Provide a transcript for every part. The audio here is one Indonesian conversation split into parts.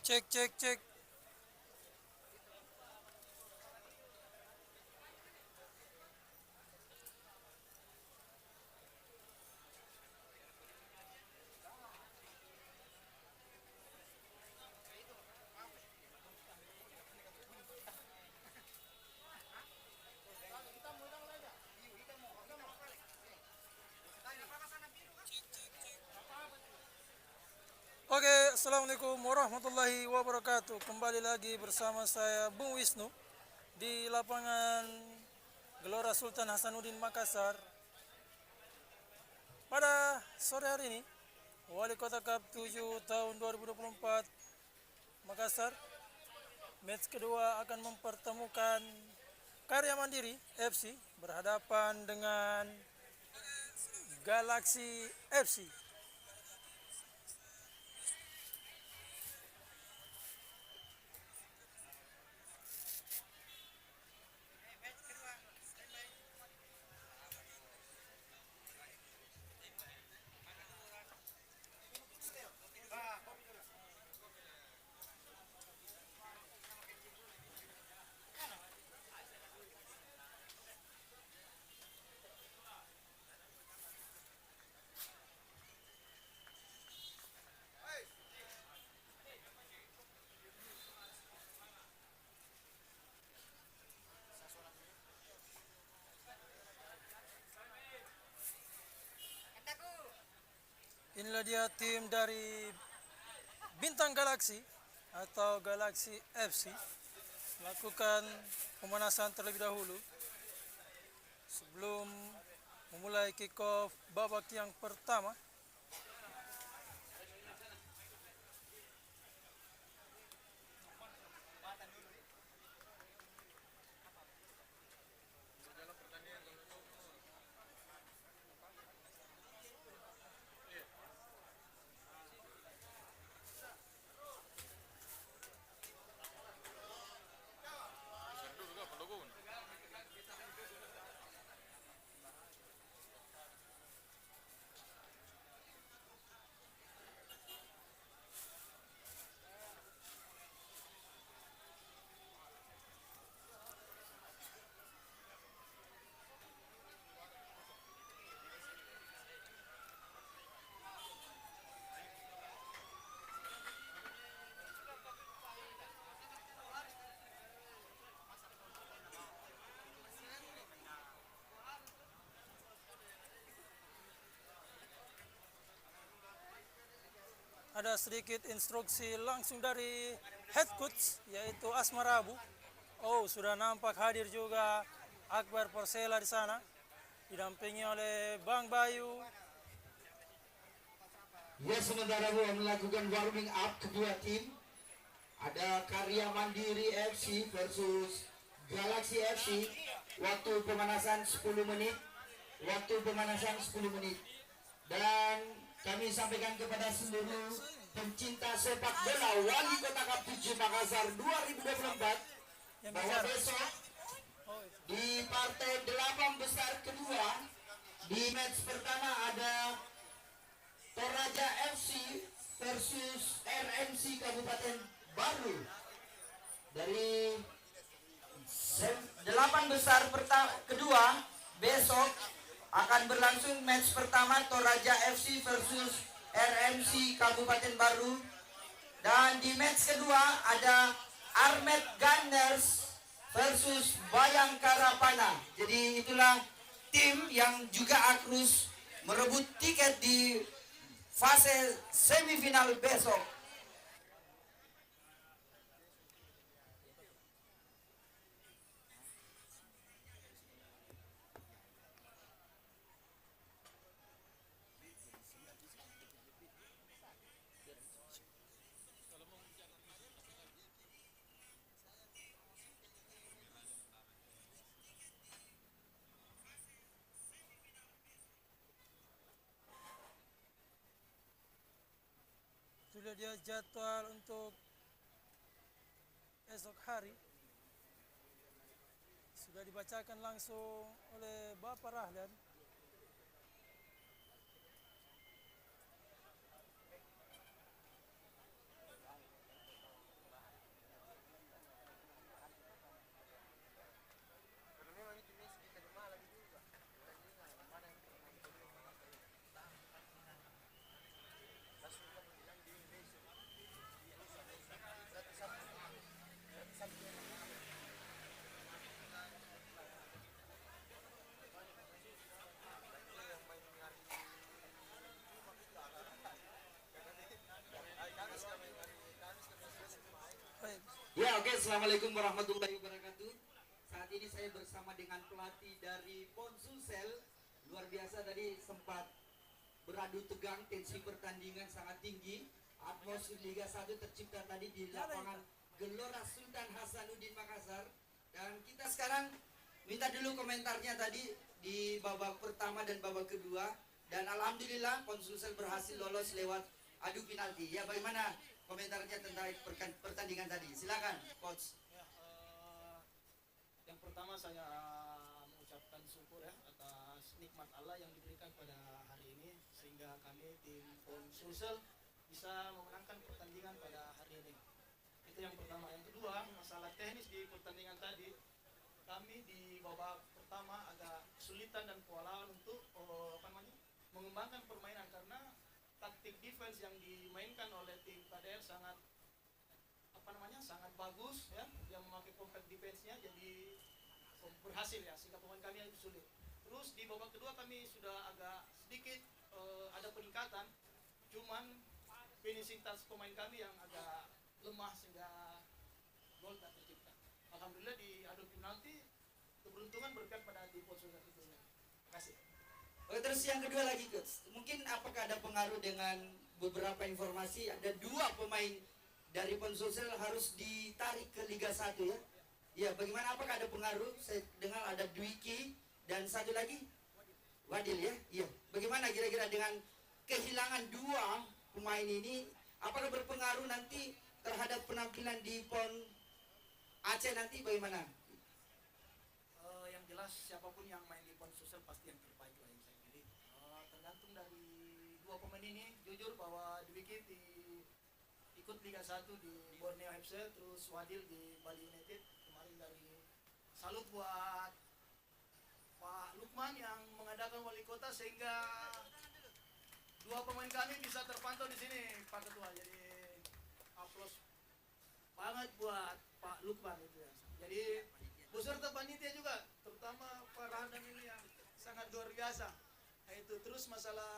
Cek cek cek. Oke, assalamualaikum warahmatullahi wabarakatuh. Kembali lagi bersama saya Bung Wisnu di lapangan Gelora Sultan Hasanuddin Makassar. Pada sore hari ini, Wali Kota Cup 7 tahun 2024 Makassar, match kedua akan mempertemukan Karya Mandiri FC berhadapan dengan Galaxy FC. Inilah dia tim dari Bintang Galaxy atau Galaxy FC melakukan pemanasan terlebih dahulu sebelum memulai kick off babak yang pertama. Ada sedikit instruksi langsung dari head coach yaitu Asmar Abu. Oh, sudah nampak hadir juga Akbar Persela di sana didampingi oleh Bang Bayu. Ya, sementara melakukan warming up kedua tim. Ada Karya Mandiri FC versus Galaxy FC. Waktu pemanasan 10 menit. Dan kami sampaikan kepada seluruh pencinta sepak bola Wali Kota Cup 7 Makassar 2024 bahwa besok di partai 8 besar kedua di match pertama ada Toraja FC versus RMC Kabupaten Baru. Dari 8 besar kedua besok akan berlangsung match pertama Toraja FC versus RMC Kabupaten Baru, dan di match kedua ada Armet Gunners versus Bayangkara Pana. Jadi itulah tim yang juga akrus merebut tiket di fase semifinal besok. Sudah dia jadwal untuk esok hari sudah dibacakan langsung oleh Bapak Rahlan. Assalamualaikum warahmatullahi wabarakatuh. Saat ini saya bersama dengan pelatih dari PON Sulsel. Luar biasa, tadi sempat beradu tegang, tensi pertandingan sangat tinggi. Atmosfer Liga 1 tercipta tadi di lapangan Gelora Sultan Hasanuddin Makassar. Dan kita sekarang minta dulu komentarnya tadi di babak pertama dan babak kedua. Dan alhamdulillah PON Sulsel berhasil lolos lewat adu penalti. Ya, bagaimana komentarnya tentang pertandingan tadi? Silakan, coach. Ya, yang pertama saya mengucapkan syukur ya atas nikmat Allah yang diberikan pada hari ini sehingga kami tim PON Sulsel bisa memenangkan pertandingan pada hari ini. Itu yang pertama. Yang kedua, masalah teknis di pertandingan tadi, kami di babak pertama agak kesulitan dan kewalahan untuk mengembangkan permainan karena taktik defense yang dimainkan oleh tim KDR sangat sangat bagus ya, yang memakai compact defense-nya jadi berhasil ya, sehingga pemain kami itu sulit. Terus di babak kedua kami sudah agak sedikit ada peningkatan, cuman finishing touch pemain kami yang agak lemah sehingga gol tak tercipta. Alhamdulillah di adu penalti keberuntungan berpihak pada di PON Sulsel itu. Terima kasih. Terus yang kedua lagi, coach, mungkin apakah ada pengaruh dengan beberapa informasi ada dua pemain dari PON Sulsel harus ditarik ke Liga 1 ya? Ya, bagaimana, apakah ada pengaruh? Saya dengar ada Dwiki dan satu lagi Wadil ya? Iya. Bagaimana kira-kira dengan kehilangan dua pemain ini, apakah berpengaruh nanti terhadap penampilan di PON Aceh nanti bagaimana? Yang jelas siapapun yang main di PON Sulsel pasti yang terbaik lah yang saya pilih. Tergantung dari dua pemain ini, jujur bahwa Dwiki ikut Liga 1 di Borneo FC, terus Wadil di Bali United. Kemarin dari salut buat Pak Lukman yang mengadakan wali kota sehingga dua pemain kami bisa terpantau di sini, Pak Ketua. Jadi aplaus banget buat Pak Lukman itu ya. Jadi beserta panitia juga, terutama Pak Rahadan ini yang sangat luar biasa. Nah, itu terus masalah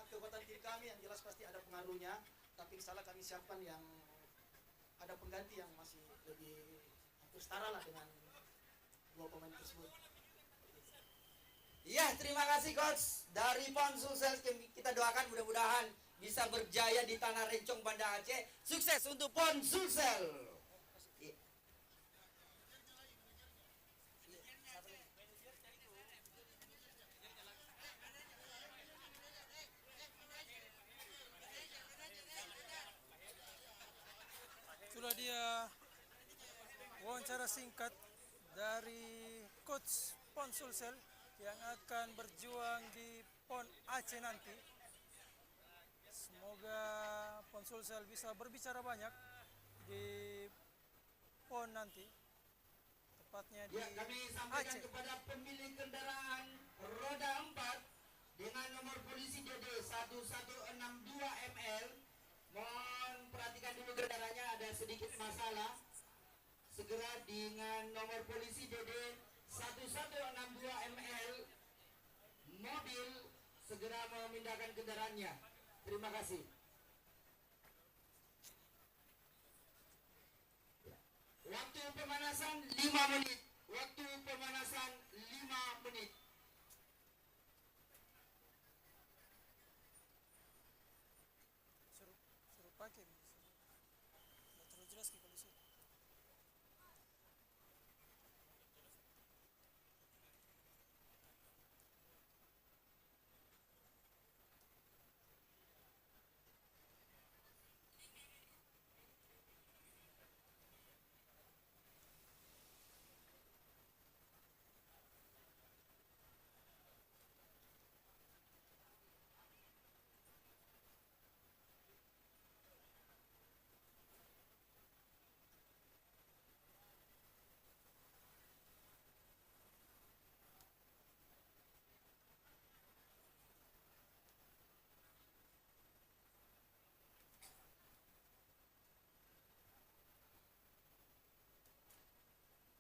kekuatan tim kami yang jelas pasti ada pengaruhnya, tapi salah kami siapkan yang ada pengganti yang masih lebih hampir setara lah dengan dua pemain tersebut. Ya, terima kasih coach dari PON Sulsel. Kita doakan mudah-mudahan bisa berjaya di tanah Rencong Banda Aceh. Sukses untuk PON Sulsel. Itulah dia wawancara singkat dari coach PON Sulsel yang akan berjuang di PON Aceh nanti. Semoga PON Sulsel bisa berbicara banyak di PON nanti, tepatnya di Ya, kami sampaikan Aceh. kepada pemilik kendaraan roda 4 dengan nomor polisi DD 1162 ML, mohon perhatikan dulu kendaraannya, ada sedikit masalah. Segera dengan nomor polisi DD 1162 ML, mobil segera memindahkan kendaraannya. Terima kasih. Waktu pemanasan 5 menit. Waktu pemanasan 5 menit. Suruh pakai, nggak terlalu jelas kalau sih.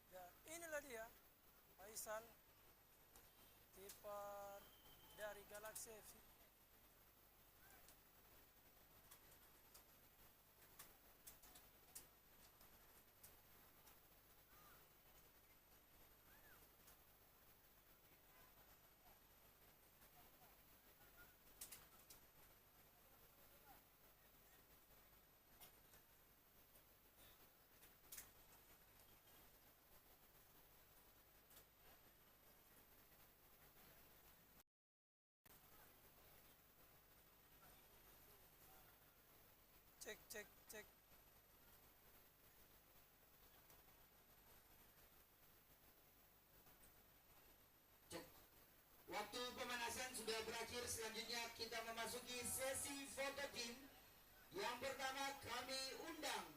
Dan inilah dia Faisal, kiper dari Galaxy FC. cek cek cek. Cek. Waktu pemanasan sudah berakhir. Selanjutnya kita memasuki sesi foto tim. Yang pertama kami undang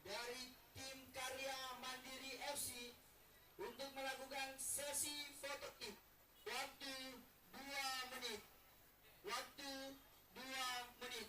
dari tim Karya Mandiri FC untuk melakukan sesi foto tim. Waktu 2 menit. Waktu 2 menit.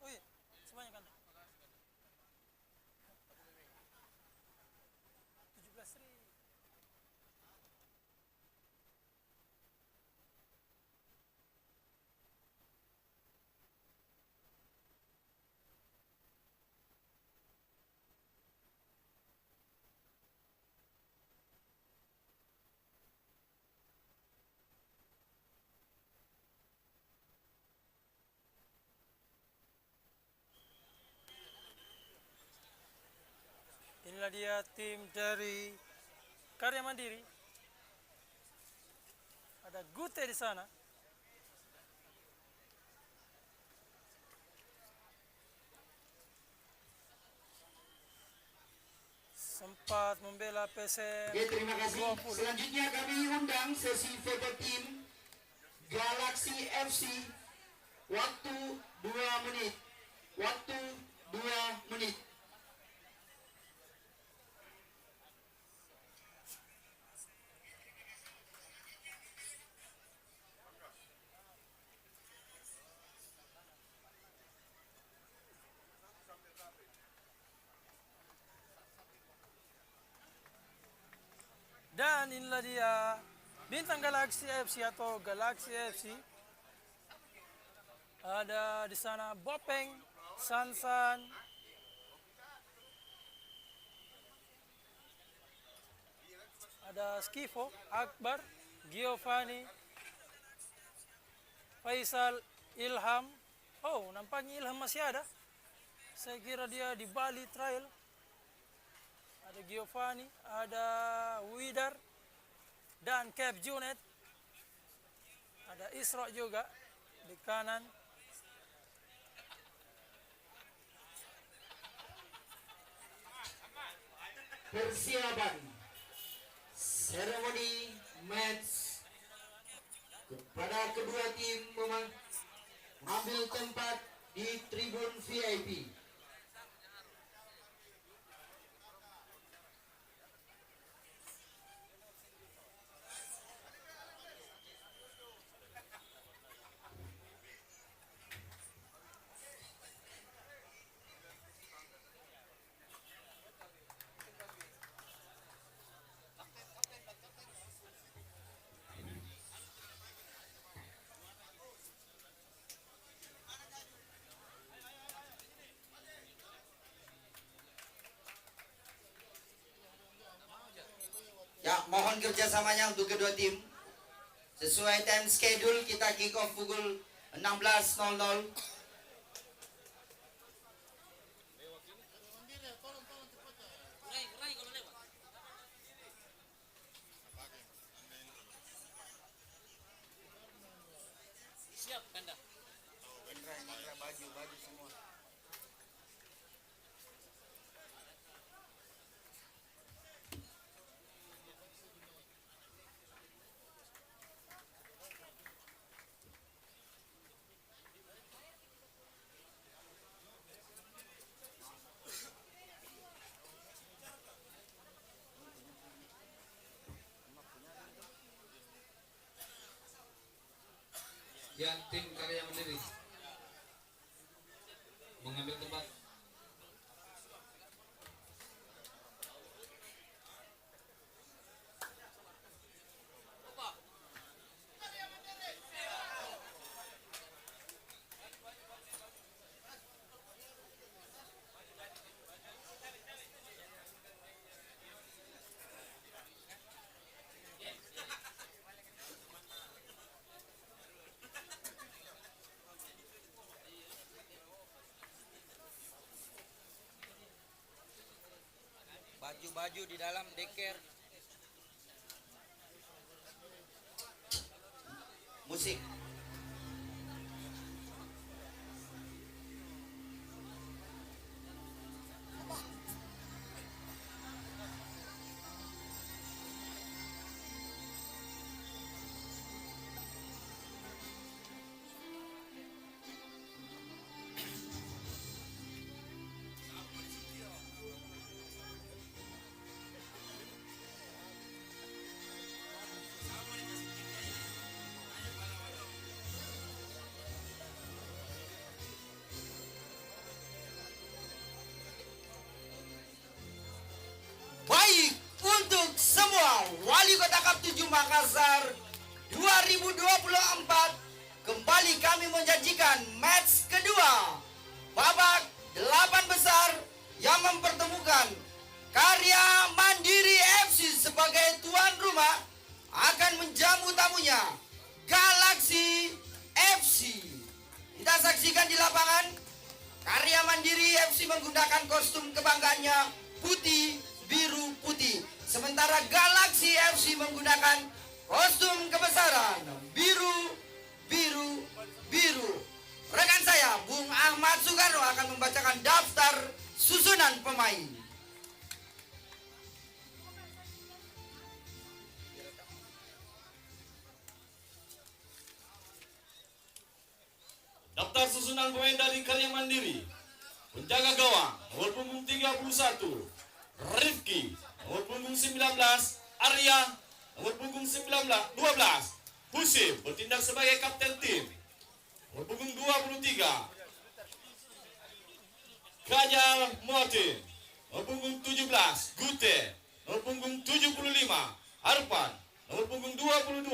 Oh iya, semuanya kan? 17.000. Inilah dia tim dari Karya Mandiri. Ada Gute di sana. Sempat membela PSM Oke, terima kasih. 20. Selanjutnya kami undang sesi foto tim Galaxy FC. Waktu 2 menit. Waktu 2 menit. Dan inilah dia bintang Galaxy FC atau Galaxy FC. Ada di sana Bopeng, Sansan, ada Skifo, Akbar, Giovanni, Faisal, Ilham. Oh, nampaknya Ilham masih ada. Saya kira dia di Bali trial. Ada Giovanni, ada Widar, dan Cap Junet. Ada Isra juga di kanan. Persiapan seremoni match kepada kedua tim mengambil tempat di tribun VIP. Ya, mohon kerjasamanya untuk kedua tim. Sesuai time schedule kita kick off pukul 16.00. Siap, Kanda. Baju semua. Ya, tim Karya Mandiri. mengambil tempat. Baju-baju di dalam deker. Musik. Baik, untuk semua Wali Kota Kap 7 Makassar 2024, kembali kami menjanjikan match kedua babak 8 besar yang mempertemukan Karya Mandiri FC sebagai tuan rumah akan menjamu tamunya Galaxy FC. Kita saksikan di lapangan, Karya Mandiri FC menggunakan kostum kebanggaannya putih biru putih, sementara Galaxy FC menggunakan kostum kebesaran biru biru biru. Rekan saya Bung Ahmad Soekarno akan membacakan daftar susunan pemain. Daftar susunan pemain dari Karya Mandiri. Penjaga gawang nomor punggung 31 Rifki, nomor punggung 19 Arya, nomor punggung 12 Husim bertindak sebagai kapten tim. Nomor punggung 23 Kajal Muatin, nomor punggung 17 Gute, nomor punggung 75 Arpan, nomor punggung 22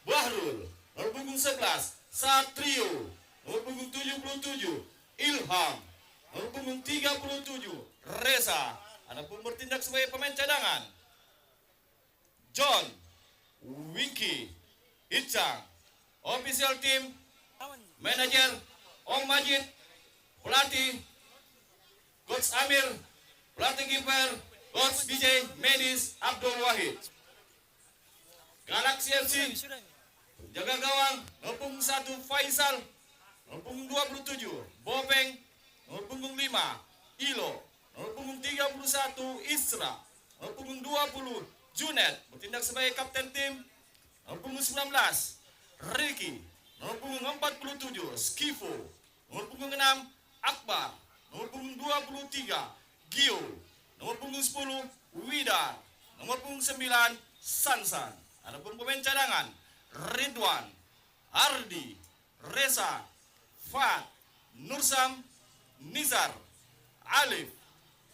Bahrul, nomor punggung 11 Satrio, nomor punggung 77 Ilham, nomor punggung 37 Reza. Adapun bertindak sebagai pemain cadangan John, Winky, Icang. Official team, manajer Om Majid, pelatih Coach Amir, pelatih kiper Coach BJ Medis Abdul Wahid. Galaxy FC, penjaga gawang nomor punggung 1 Faisal, nomor punggung 27 Bopeng, nomor punggung 5 Ilo, nomor punggung 31 Isra, nomor punggung 20 Junet bertindak sebagai kapten tim. Nomor punggung 19 Ricky, nomor punggung 47 Skivo, nomor punggung 6 Akbar, nomor punggung 23 Gio, nomor punggung 10 Widar, nomor punggung 9 Sansan. Adapun pemain cadangan Ridwan, Ardi, Reza, Fat, Nursam, Nizar, Alif,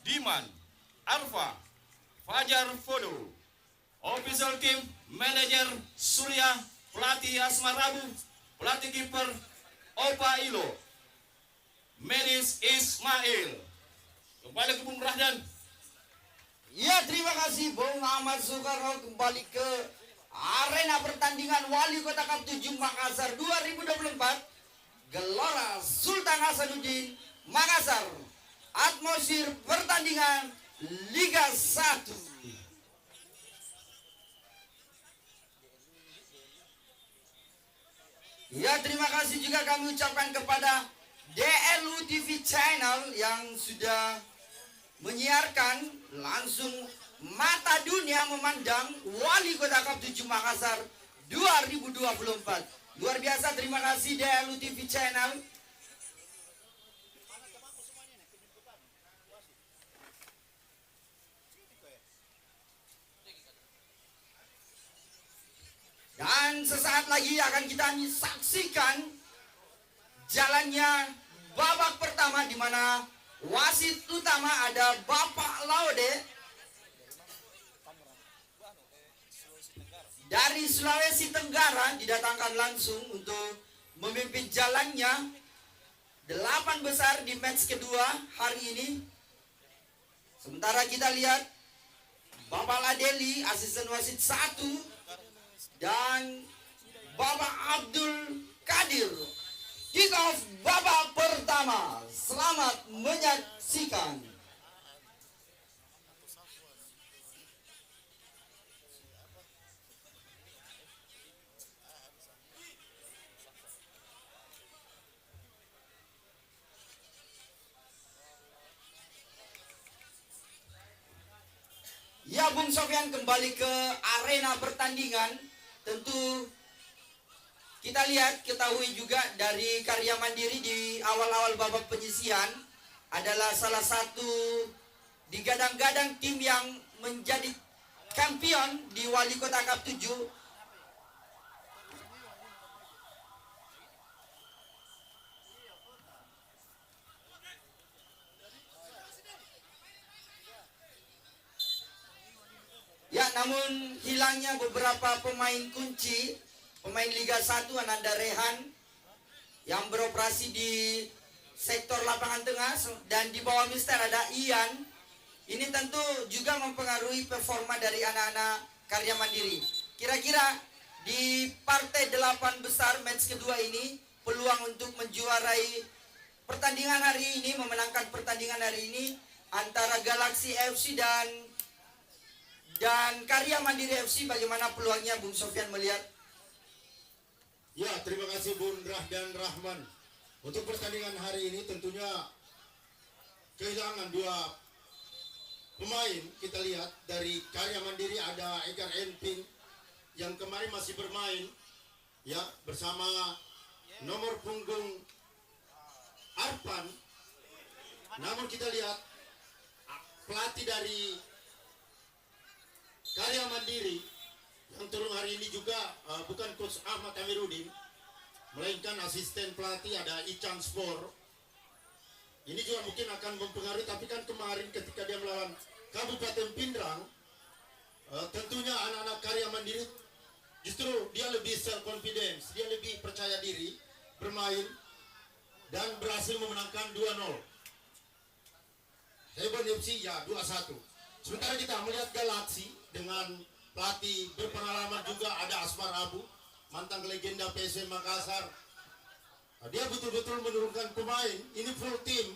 Diman, Arfa, Fajar Fodo. Official team, manajer Surya, pelatih Asmar Rabu, pelatih kiper Opa Ilo, Medis Ismail. Kembali ke Bung Rahdan. Ya, terima kasih Bung Ahmad Soekarno. Kembali ke arena pertandingan Wali Kota Kap 7 Makassar 2024, Gelora Sultan Hasanuddin Makassar. Atmosfer pertandingan Liga 1. Ya, terima kasih juga kami ucapkan kepada DLU TV Channel yang sudah menyiarkan langsung mata dunia memandang Wali Kota Kap 7 Makassar 2024. Luar biasa, terima kasih DLU TV Channel. Dan sesaat lagi akan kita saksikan jalannya babak pertama di mana wasit utama ada Bapak Laude dari Sulawesi Tenggara, didatangkan langsung untuk memimpin jalannya 8 besar di match kedua hari ini. Sementara kita lihat Bapak Ladeli, asisten wasit 1, dan Bapak Abdul Kadir, kick off babak pertama. Selamat menyaksikan. Ya, Bung Sofyan, kembali ke arena pertandingan. Tentu kita lihat, ketahui juga dari Karya Mandiri di awal-awal babak penyisihan adalah salah satu digadang-gadang tim yang menjadi kampion di Wali Kota Cup 7. Ya, namun hilangnya beberapa pemain kunci, pemain Liga 1, Ananda Rehan yang beroperasi di sektor lapangan tengah, dan di bawah Mister ada Ian. Ini tentu juga mempengaruhi performa dari anak-anak Karya Mandiri. Kira-kira di partai 8 besar match kedua ini, peluang untuk menjuarai pertandingan hari ini, memenangkan pertandingan hari ini antara Galaxy FC dan Karya Mandiri FC, bagaimana peluangnya Bung Sofyan melihat? Ya, terima kasih Bung dan Rahman. Untuk pertandingan hari ini tentunya kehilangan 2 pemain. Kita lihat dari Karya Mandiri ada Egar Enping yang kemarin masih bermain ya bersama nomor punggung Arpan. Namun kita lihat pelatih dari Karya Mandiri yang turun hari ini juga bukan Coach Ahmad Amiruddin, melainkan asisten pelatih ada Ican Spor. Ini juga mungkin akan mempengaruhi, tapi kan kemarin ketika dia melawan Kabupaten Pindrang, tentunya anak-anak Karya Mandiri justru dia lebih self confidence, dia lebih percaya diri bermain dan berhasil memenangkan 2-0. Hebon FC ya 2-1. Sementara kita melihat Galaxy dengan pelatih berpengalaman juga ada Asmar Abu, mantan legenda PSM Makassar. Dia betul-betul menurunkan pemain. Ini full tim.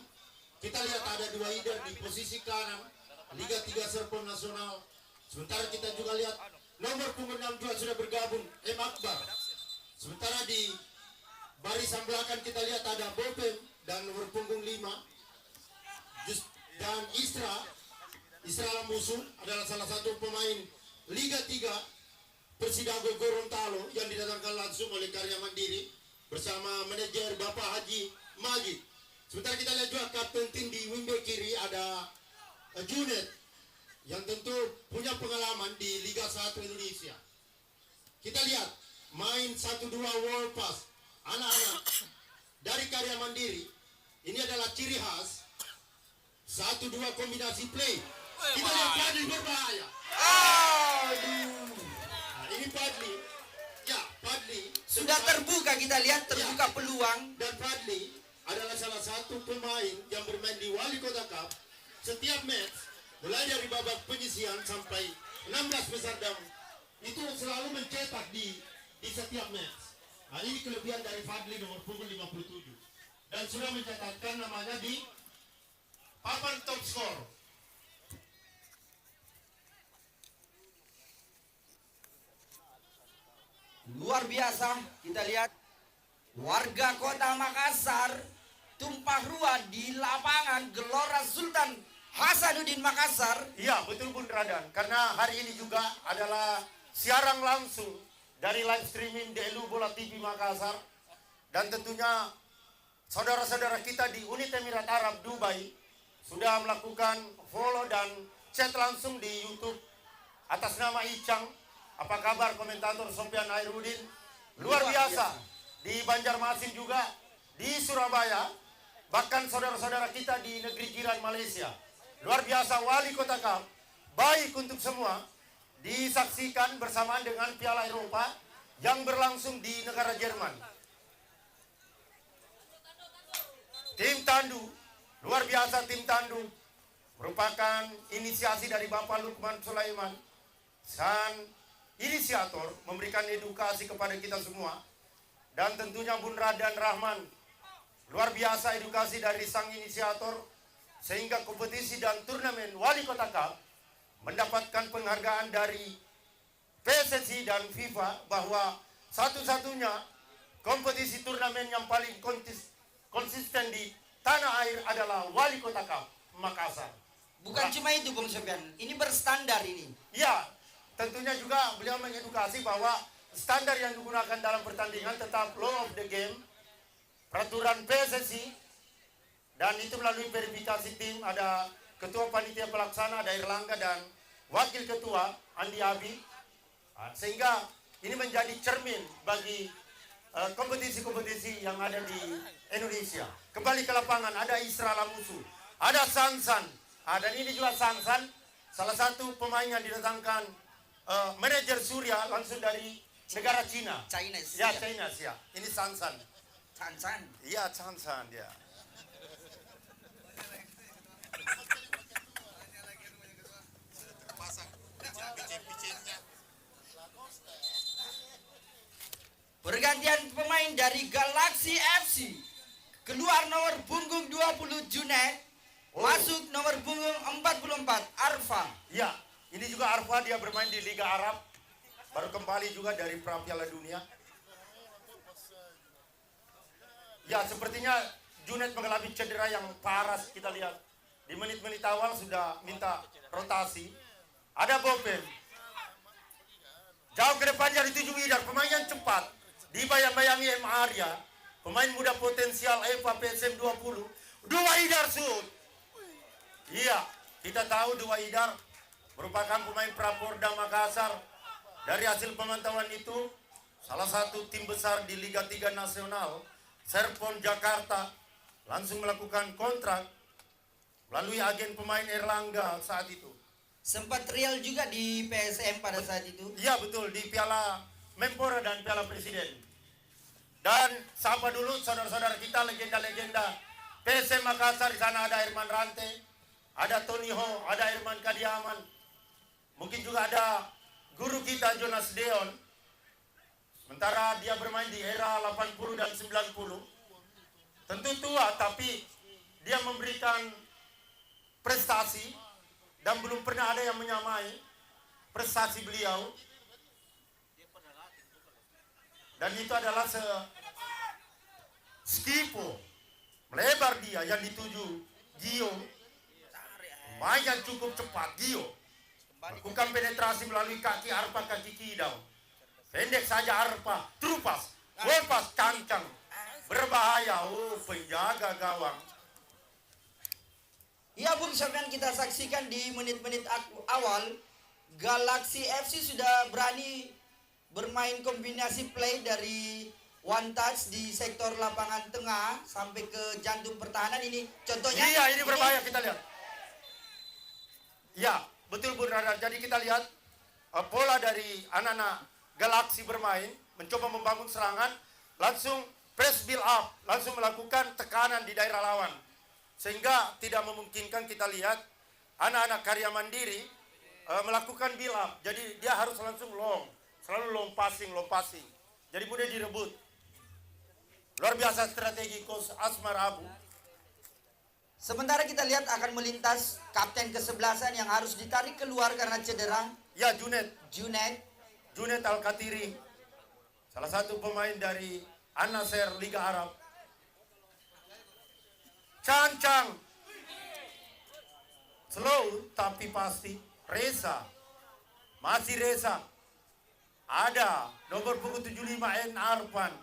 Kita lihat ada 2 leader di posisi kanan Liga 3 Serpong Nasional. Sementara kita juga lihat nomor punggung 62 sudah bergabung M. Akbar. Sementara di barisan belakang kita lihat ada Bopem dan nomor punggung 5 dan Isra Lambusun adalah salah satu pemain Liga 3 Persidago Gorontalo yang didatangkan langsung oleh Karya Mandiri bersama manajer Bapak Haji Magid. Sementara kita lihat juga kapten tim di wingback kiri ada Junet yang tentu punya pengalaman di Liga 1 Indonesia. Kita lihat main 1-2 World Pass anak-anak dari Karya Mandiri. Ini adalah ciri khas 1-2 kombinasi play. Kita lihat Fadli berbahaya. Aduh. Nah, ini Fadli. Ya, Fadli Sudah terbuka, kita lihat terbuka peluang. dan Fadli adalah salah satu pemain yang bermain di Wali Kota Cup setiap match mulai dari babak penyisihan sampai 16 besar dan itu selalu mencetak di setiap match. Nah, ini kelebihan dari Fadli nomor punggung 57 dan sudah mencatatkan namanya di papan top score. Luar biasa, kita lihat warga kota Makassar tumpah ruah di lapangan Gelora Sultan Hasanuddin Makassar. Iya, betul Bun Radan. Karena hari ini juga adalah siaran langsung dari live streaming DLU Bola TV Makassar. Dan tentunya saudara-saudara kita di Unit Emirat Arab Dubai sudah melakukan follow dan chat langsung di YouTube atas nama Icang. Apa kabar komentator Sofyan Airuddin? Luar biasa. Di Banjarmasin juga, di Surabaya, bahkan saudara-saudara kita di negeri jiran Malaysia. Luar biasa, Wali Kota Cup baik untuk semua, disaksikan bersamaan dengan Piala Eropa yang berlangsung di negara Jerman. Tim Tandu, luar biasa tim Tandu, merupakan inisiasi dari Bapak Lukman Sulaiman dan inisiator memberikan edukasi kepada kita semua. Dan tentunya Bun Radan Rahman, luar biasa edukasi dari sang inisiator, sehingga kompetisi dan turnamen Wali Kota Cup mendapatkan penghargaan dari PSSI dan FIFA bahwa satu-satunya kompetisi turnamen yang paling konsisten di tanah air adalah Wali Kota Cup Makassar. Bukan cuma itu Bung Sofyan, ini berstandar ini. Ya, tentunya juga beliau mengedukasi bahwa standar yang digunakan dalam pertandingan tetap law of the game, peraturan PSSI, dan itu melalui verifikasi tim. Ada ketua panitia pelaksana, ada Erlangga, dan wakil ketua Andi Abi, sehingga ini menjadi cermin bagi kompetisi-kompetisi yang ada di Indonesia. Kembali ke lapangan, ada Isra Lamusu, ada Sansan, dan ini juga Sansan, salah satu pemain yang didatangkan manajer Surya langsung dari negara Cina. China. Ya, China ya. Ini Sansan. Sansan. Iya, Sansan dia. Pergantian pemain dari Galaxy FC. Keluar nomor punggung 20 Junet, masuk nomor punggung 44 Arfa. Ya, ini juga Arfa, dia bermain di Liga Arab. Baru kembali juga dari Piala Dunia. Ya, sepertinya Junet mengalami cedera yang parah, kita lihat. Di menit-menit awal sudah minta rotasi. Ada Boben. Jauh ke depan dari 7 Widar, pemain yang cepat. Dibayang-bayangi M. Arya, pemain muda potensial EVA PSM 20. Dua Idar shoot. Iya, kita tahu Dua Idar merupakan pemain Prapolda Makassar. Dari hasil pemantauan itu, salah satu tim besar di Liga 3 Nasional, Serpon Jakarta, langsung melakukan kontrak melalui agen pemain Erlangga saat itu. Sempat real juga di PSM pada saat itu. Iya betul, di Piala Menpora dan Piala Presiden. Dan sapa dulu saudara-saudara kita, legenda-legenda PSM Makassar. Di sana ada Irman Rante, ada Tony Ho, ada Irman Kadiaman. Mungkin juga ada guru kita Jonas Deon. Sementara dia bermain di era 80 dan 90. Tentu tua, tapi dia memberikan prestasi dan belum pernah ada yang menyamai prestasi beliau. Dan itu adalah skipo melebar dia yang dituju Gio, main yang cukup cepat. Gio lakukan penetrasi melalui kaki Arpa, kaki Kidau. Pendek saja Arpa, terupas, lepas cancang, berbahaya. Oh, penjaga gawang. Ya Bung Sofyan, kita saksikan di menit-menit awal Galaxy FC sudah berani bermain kombinasi play dari one touch di sektor lapangan tengah sampai ke jantung pertahanan. Ini contohnya. Iya, ini berbahaya, kita lihat. Ya, betul Bun Radar. Jadi kita lihat pola dari anak-anak Galaxy bermain, mencoba membangun serangan, langsung press build up, langsung melakukan tekanan di daerah lawan. Sehingga tidak memungkinkan kita lihat anak-anak Karya Mandiri melakukan build up. Jadi dia harus langsung long, selalu long passing. Jadi mudah direbut. Luar biasa strategi Coach Asmar Abu. Sementara kita lihat akan melintas kapten kesebelasan yang harus ditarik keluar karena cedera. Ya, Junet Al-Katiri, salah satu pemain dari An-Nasr Liga Arab. Cancang, slow tapi pasti. Reza, masih Reza. Ada nomor punggung 75 N Arfan.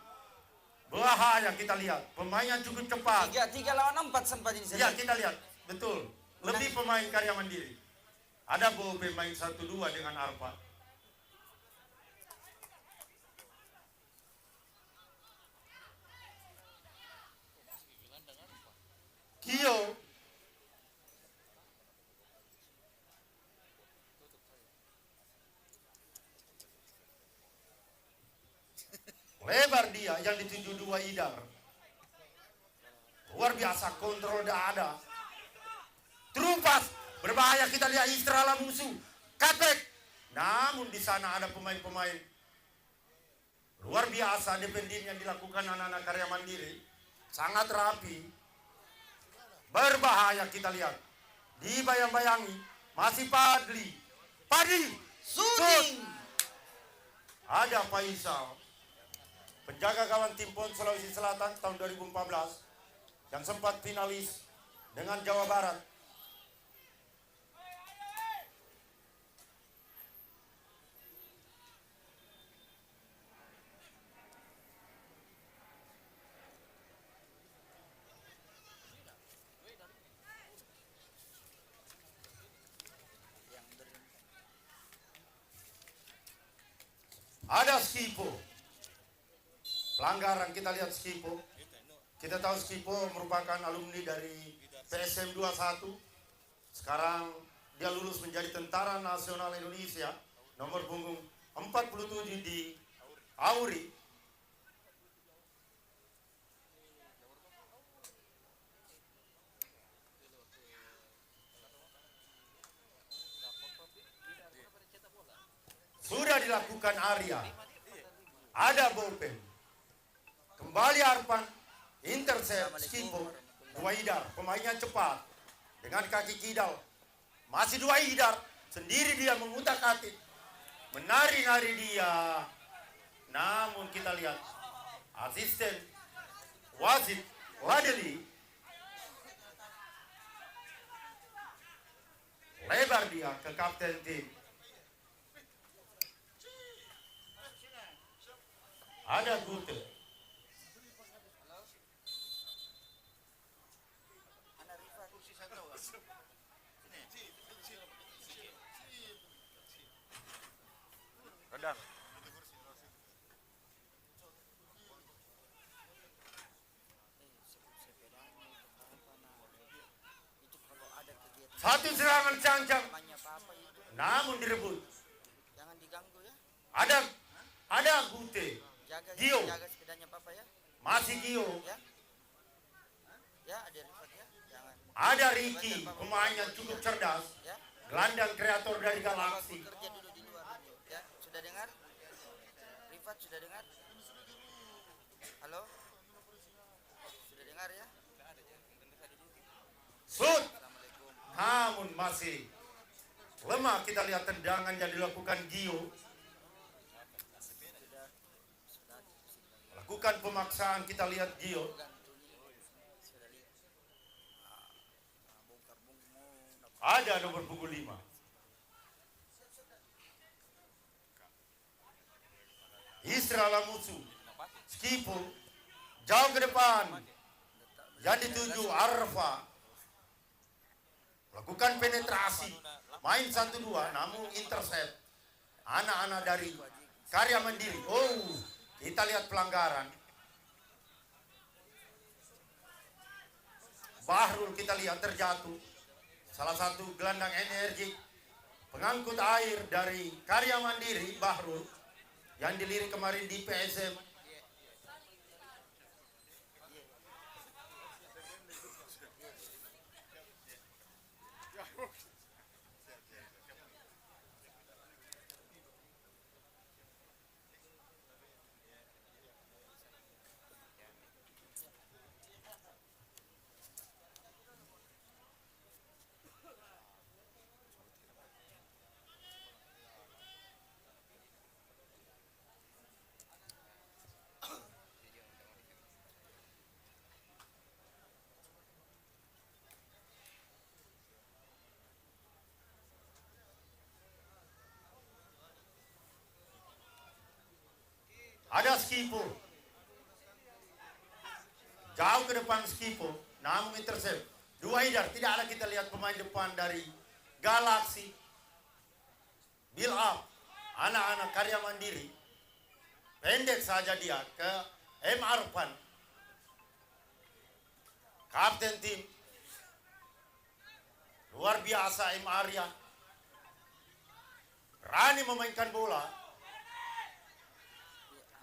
Bahaya kita lihat, pemain yang cukup cepat. 3 lawan 4 sempat ini. Ya, kita lihat, betul. Lebih pemain Karya Mandiri. Ada Bobe main 1-2 dengan Arfan. Lebar dia yang dituju 2 Idar. Luar biasa kontrol dada. Terupas berbahaya, kita lihat Israel musuh. Cutback. Namun di sana ada pemain-pemain luar biasa defending yang dilakukan anak-anak Karya Mandiri. Sangat rapi. Berbahaya kita lihat. Dibayang-bayangi. Masih Padli. Shooting. Ada Faisal. Penjaga gawang tim PON Sulawesi Selatan tahun 2014. Yang sempat finalis dengan Jawa Barat. Ada Skipo. Pelanggaran, kita lihat Skipo. Kita tahu Skipo merupakan alumni dari PSM 21. Sekarang dia lulus menjadi Tentara Nasional Indonesia. Nomor punggung 47 di Auri. Sudah dilakukan Arya. Ada Bopen. Kembali Arpan. Intercept Skipo. 2 Idar. Pemainnya cepat. Dengan kaki kidal. Masih 2 Idar. Sendiri dia mengutak-atik. Menari-nari dia. Namun kita lihat. Asisten wasit Wadeli. Lebar dia ke kapten tim. Ada Gute. Redang. Satu serangan cancang. Namun direbut. Jangan diganggu ya. Ada Gute. Gio. Jaga sepedanya papa ya. Masih Gio. Ya. Ya, ada Rifat ya. Jangan. Ada Ricky. Pemain yang cukup cerdas. Ya. Gelandang kreator dari Galaksi. Kerja dulu di luar dulu. Ya, sudah dengar? Rifat sudah dengar? Halo? Sudah dengar ya? Shoot. Assalamualaikum. Namun masih lemah. Kita lihat tendangan yang dilakukan Gio. Lakukan pemaksaan, kita lihat Gio. Ada nomor punggung 5. Israel musuh. Skipo. Jauh ke depan. Yang dituju Arfa. Lakukan penetrasi. Main 1-2 namun intercept. Anak-anak dari Karya Mandiri. Oh, kita lihat pelanggaran. Bahrul kita lihat terjatuh. Salah satu gelandang energi pengangkut air dari Karya Mandiri, Bahrul, yang dilirik kemarin di PSM. Ada Skipo. Jauh ke depan Skipo. Namun intercept. 2 Idar. Tidak ada kita lihat pemain depan dari Galaksi. Build up. Anak-anak Karya Mandiri. Pendek saja dia ke M. Arfan. Kapten tim. Luar biasa M. Arya. Berani memainkan bola.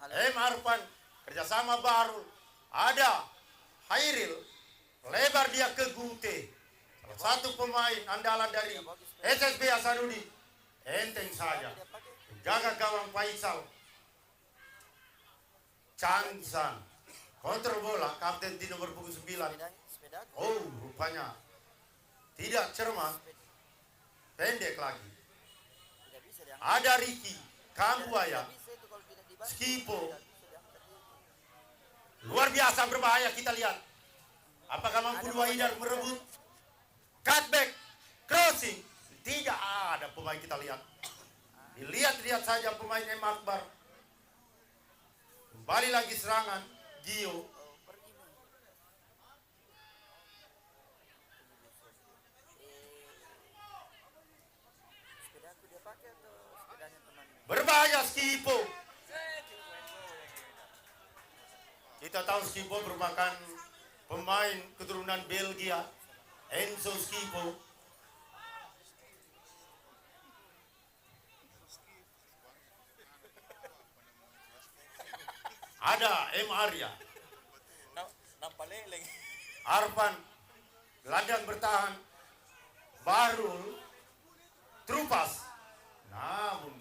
M. Arfan kerjasama baru. Ada Hairil, lebar dia ke Gute. Salah satu pemain andalan dari SSB Hasanuddin. Enteng saja. Jaga gawang Faisal. Changsan. Kontrol bola, kapten di nomor punggung 9. Oh, rupanya tidak cermat. Pendek lagi. Ada Ricky, Kambuaya, Skipo. Luar biasa berbahaya, kita lihat. Apakah mampu Dua Idar merebut? Cutback, crossing. Tidak ada pemain, kita lihat. Dilihat-lihat saja pemain M. Akbar. Kembali lagi serangan, Gio. Berbahaya Skipo. Kita tahu Skipo merupakan pemain keturunan Belgia, Enzo Skipo. Ada M. Arya. Arfan, gelandang bertahan. Barul, Trupas. Namun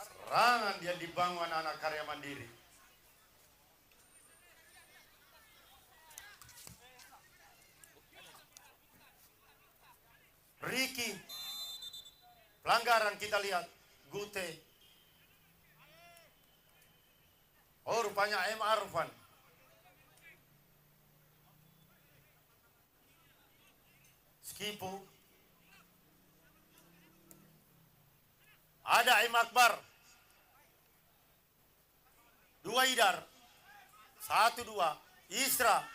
serangan dia dibangun anak-anak karya mandiri. Ricky, pelanggaran kita lihat. Gute. Oh, rupanya M. Arfan. Skipo. Ada M. Akbar. Dua Idar. 1-2. Isra.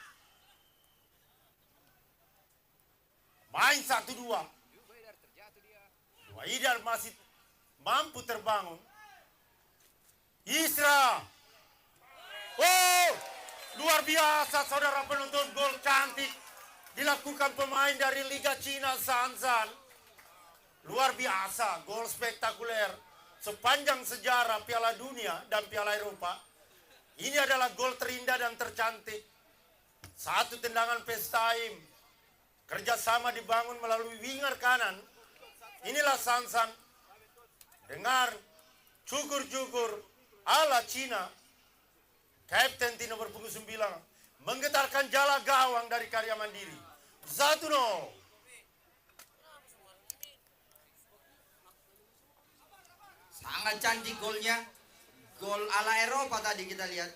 Main 1-2. Dua Idar masih mampu terbangun. Isra. Oh, luar biasa saudara penonton, gol cantik dilakukan pemain dari Liga Cina Sansan. Luar biasa, gol spektakuler sepanjang sejarah Piala Dunia dan Piala Eropa. Ini adalah gol terindah dan tercantik. Satu tendangan pestime. Kerjasama dibangun melalui winger kanan. Inilah Sansan. Dengar cukur-cukur ala Cina. Kapten di nomor punggung 9 menggetarkan jala gawang dari Karya Mandiri. 1-0. Sangat cantik golnya. Gol ala Eropa tadi kita lihat.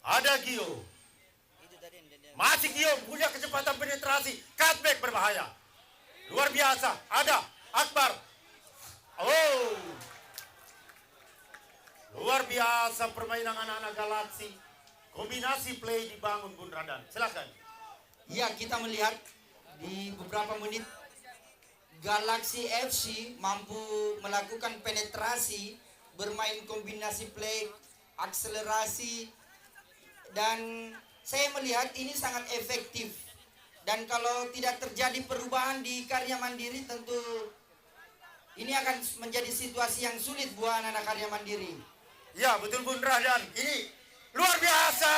Ada Gio. Masih Gio punya kecepatan penetrasi. Cutback berbahaya. Luar biasa. Ada Akbar. Oh. Luar biasa permainan anak-anak Galaksi. Kombinasi play dibangun Bun Radan. Silakan. Ya, kita melihat di beberapa menit Galaxy FC mampu melakukan penetrasi, bermain kombinasi play, akselerasi, dan saya melihat ini sangat efektif. Dan kalau tidak terjadi perubahan di Karya Mandiri, tentu ini akan menjadi situasi yang sulit buat anak-anak Karya Mandiri. Ya, betul Bun Radan. Ini luar biasa.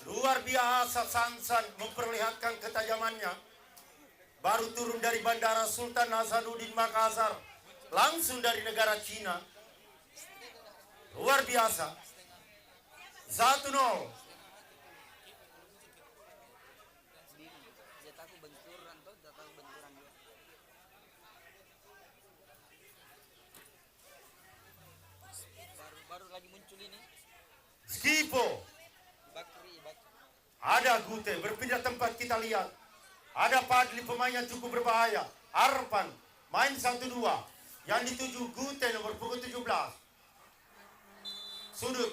Luar biasa Sansan memperlihatkan ketajamannya. Baru turun dari Bandara Sultan Hasanuddin Makassar, langsung dari negara Cina. Luar biasa. 1-0. Baru lagi muncul ini. Skipo. Ada Gute berpindah tempat, kita lihat. Ada Padli, pemainnya cukup berbahaya. Arfan main 1-2. Yang dituju Gute nomor punggung 17. Sudut.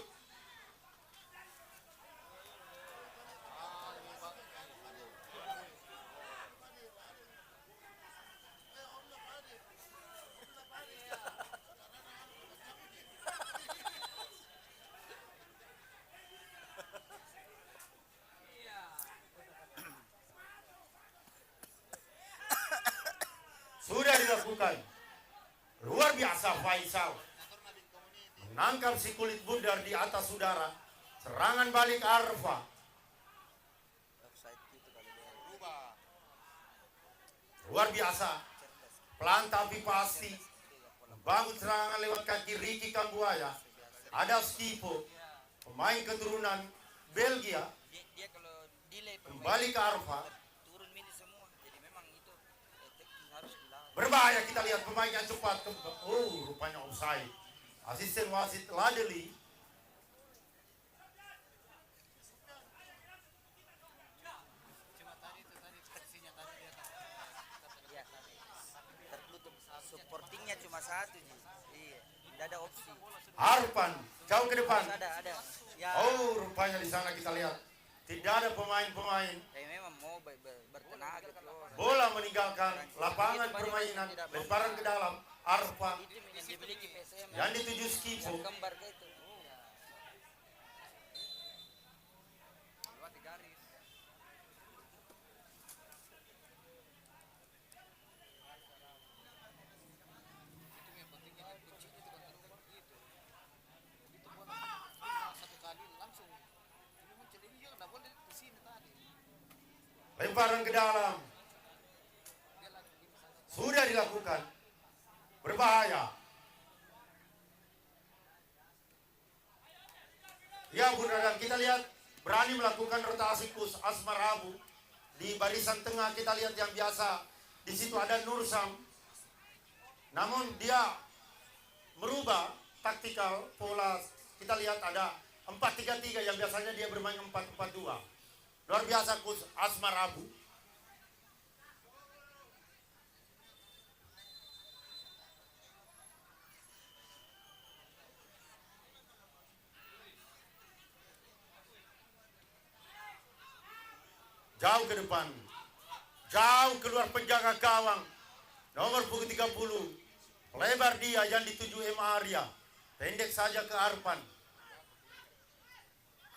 Sudah dilakukan. Luar biasa Faisal. Menangkap si kulit bundar di atas udara. Serangan balik Arfa. Luar biasa. Pelan tapi pasti. Bangun serangan lewat kaki Ricky Kambuaya. Ada Skipo. Pemain keturunan Belgia. Dia kalau delay Kembali ke Arfa. turun mini semua. Jadi memang itu harus dilawan. Berbahaya kita lihat pemainnya cepat. Oh, rupanya offside. Asisten wasit Ladeli. Cuma tadi itu tadi posisinya tadi dia Iya. Tertutup. Supportingnya cuma satu Ji. Iya. Tidak ada opsi. Arpan jauh ke depan. Ada. Ya. Oh, rupanya di sana kita lihat tidak ada pemain-pemain. Memang mau bertenaga. Bola meninggalkan lapangan permainan, lemparan ke dalam. Arfa Itu yang dimiliki PSM. yang dituju Skipo. Kembar ke itu. lewat di garis. Itu yang pentingnya kan kuncinya itu kan itu. Itu buat satu kali langsung. Ini muncul ini juga nggak boleh di sini tadi. Lemparan ke dalam. Dia lagi di sana. Sudah dilakukan. Berbahaya. Ya Bunda, dan kita lihat berani melakukan rotasi kus Asmar Abu. Di barisan tengah kita lihat yang biasa. Di situ ada Nursam. Namun dia merubah taktikal pola. Kita lihat ada 4-3-3 yang biasanya dia bermain 4-4-2. Luar biasa kus Asmar Abu. Jauh ke depan. Jauh keluar penjaga gawang. Nomor punggung 30. Lebar dia yang dituju M. Arya. Pendek saja ke Arpan.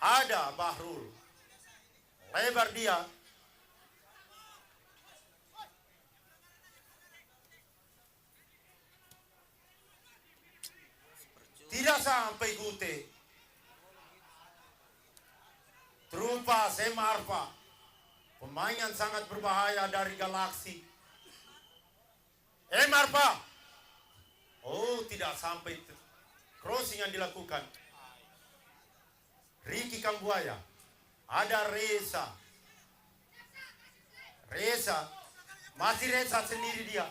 Ada Bahrul. Lebar dia. Tidak sampai Gute. Terupa Sema Arfa. Pemain yang sangat berbahaya dari Galaksi. Marpa. Oh, tidak sampai crossing yang dilakukan. Ricky Kambuaya. Ada Reza. Masih Reza sendiri dia.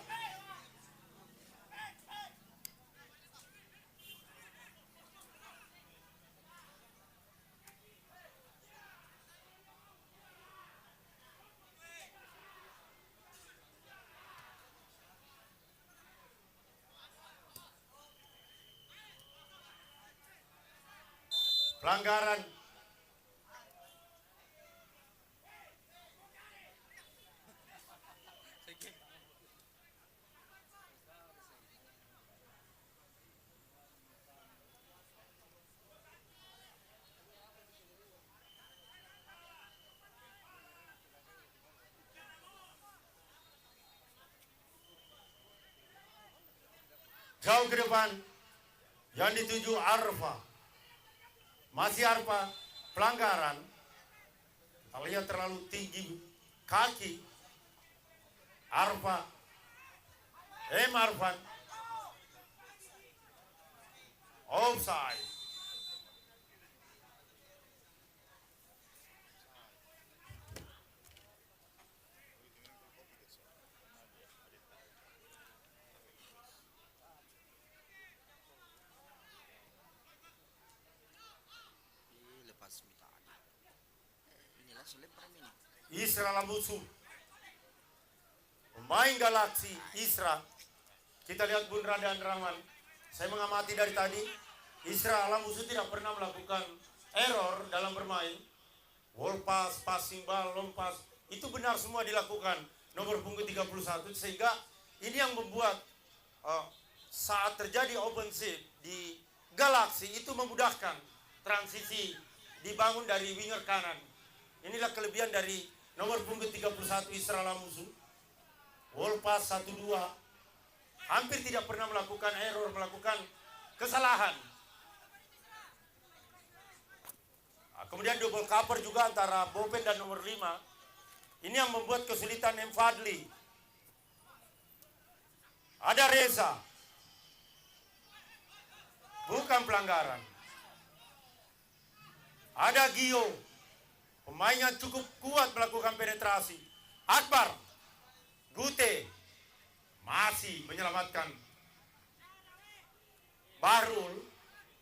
Pelanggaran. Jauh ke depan. Yang dituju Arfa. Masih Arfa, pelanggaran. Kita lihat terlalu tinggi kaki. Arfa. Arfan. Offside. Isra Lambusu. Pemain Galaksi Isra. Kita lihat Bun Rada dan Rahman. Saya mengamati dari tadi. Isra Lamusu tidak pernah melakukan error dalam bermain. Wall pass, passing ball, long pass, itu benar semua dilakukan nomor punggung 31, sehingga ini yang membuat saat terjadi open shift di Galaxy itu memudahkan transisi dibangun dari winger kanan. Inilah kelebihan dari nomor punggung 31 Isra Lamusu. Wall pass 1-2, hampir tidak pernah melakukan error, melakukan kesalahan. Kemudian double cover juga antara Bopen dan nomor 5. Ini yang membuat kesulitan M. Fadli. Ada Reza. Bukan pelanggaran. Ada Gio. Pemain yang cukup kuat melakukan penetrasi. Akbar. Gute. Masih menyelamatkan. Bahrul.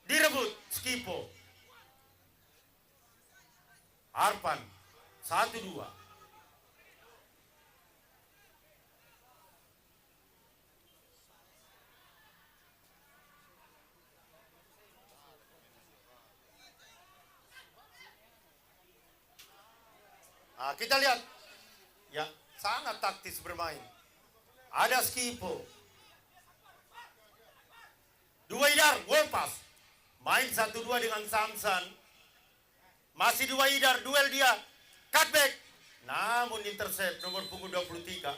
Direbut. Skipo. Arpan 1-2. Nah, kita lihat ya, sangat taktis bermain. Ada Skipo. Duwaidar, wall pass. Main 1-2 dengan Samsan. Masih Duwaidar, duel dia. Cutback. Namun intercept nomor punggung 23.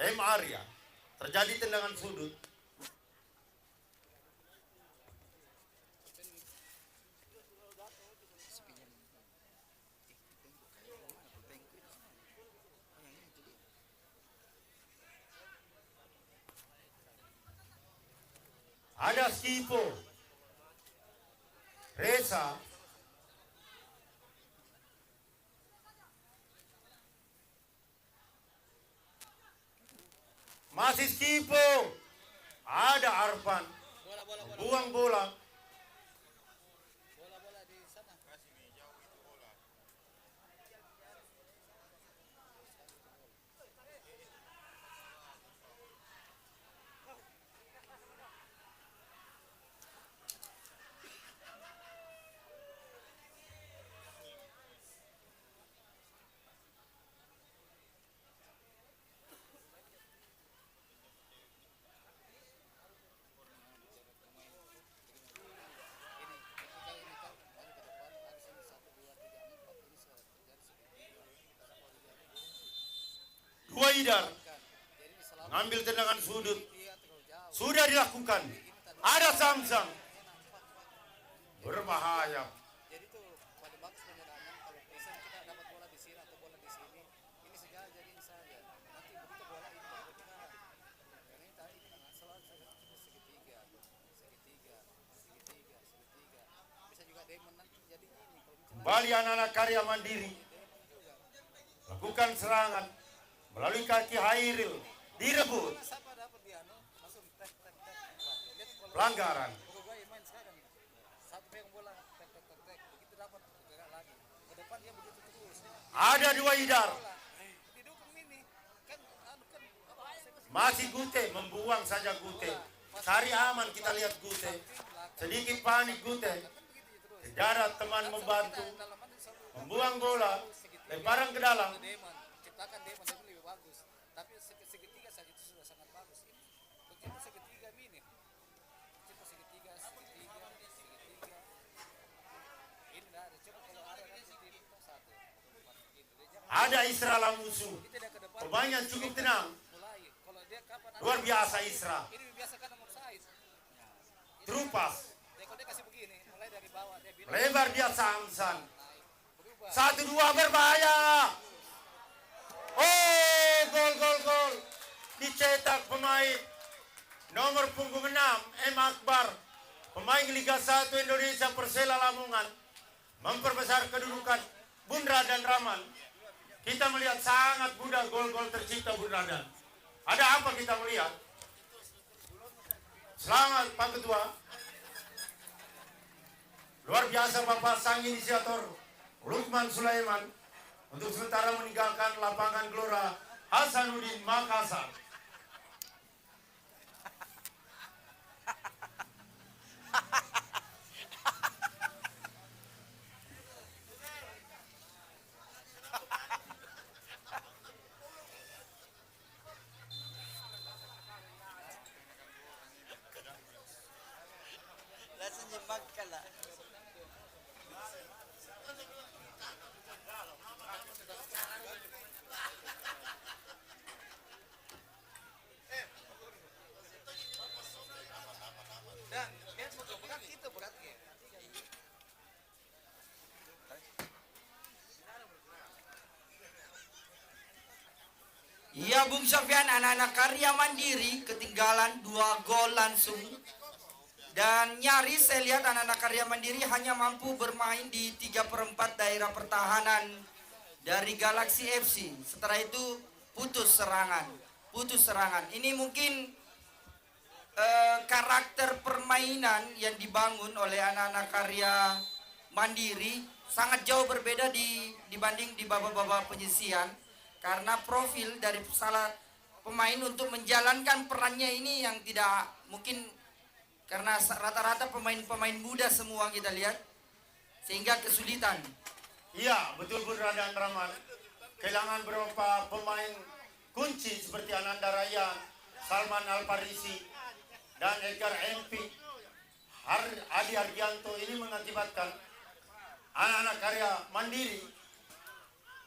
M. Arya. Terjadi tendangan sudut. Ada Skipo. Reza. Masih Skipo. Ada Arfan. Buang bola. Bola di sana. Duwaidar. Ngambil tendangan sudut. Sudah dilakukan. Ada Samsung. Berbahaya. Jadi tuh paling bagus penyerangan kalau bisa kita dapat bola di sini atau bola di sini. Ini saja jadi misalnya nanti begitu bola ini baru kita. Karena ini tadi kita selalu segitiga. Bisa juga Demon nanti jadi ini kalau misalnya Kembali anak-anak karya mandiri. Lakukan serangan. Melalui kaki Hairil. Direbut. siapa dapat dia langsung tek. Lihat kalau Pelanggaran. gue main sekarang satu pegang bola tek begitu dapat gerak lagi ke depan dia begitu terus Ada Duwaidar. didukung ini kan Masih Gute. Membuang saja Gute. Cari aman kita lihat Gute. Sedikit panik Gute. Tidak ada teman membantu. Membuang bola. Lemparan ke dalam. Demon ciptakan Demon lebih bagus tapi segitiga saja itu sudah sangat bagus ini begitu segitiga mini coba segitiga ini enggak ada coba kalau ada kan segitiga satu Ada Isra Lamusu. ini tidak ke depan Pemain yang cukup tenang. mulai kalau dia kapan Luar biasa Isra. ini biasa kan nomor size True pass. kalau dia kasih begini mulai dari bawah dia bilang Lebar dia Samsan. berubah 1-2 berbahaya. Oh, gol. Dicetak pemain nomor punggung 6 M. Akbar. Pemain Liga 1 Indonesia Persela Lamongan. Memperbesar kedudukan Bundra dan Raman. Kita melihat sangat mudah gol-gol tercipta Bundra dan. Ada apa kita melihat? Selamat Pak Ketua. Luar biasa Bapak sang inisiator Lukman Sulaiman untuk sementara meninggalkan lapangan Gelora Hasanuddin Makassar. menyimak kalah. Dan match betul berat itu berat ya. Iya Bung Sofyan, anak-anak Karya Mandiri ketinggalan 2 gol langsung. Dan nyaris saya lihat anak-anak Karya Mandiri hanya mampu bermain di 3/4 daerah pertahanan dari Galaxy FC. Setelah itu putus serangan. Ini mungkin karakter permainan yang dibangun oleh anak-anak Karya Mandiri sangat jauh berbeda dibanding di babak-babak penyisian. Karena profil dari salah pemain untuk menjalankan perannya ini yang tidak mungkin, karena rata-rata pemain-pemain muda semua kita lihat, sehingga kesulitan. Iya, betul Bunda dan Rahman. Kehilangan beberapa pemain kunci seperti Ananda Raya, Salman Al-Farisi, dan Edgar MP, Adi Argianto. Ini mengakibatkan anak-anak Karya Mandiri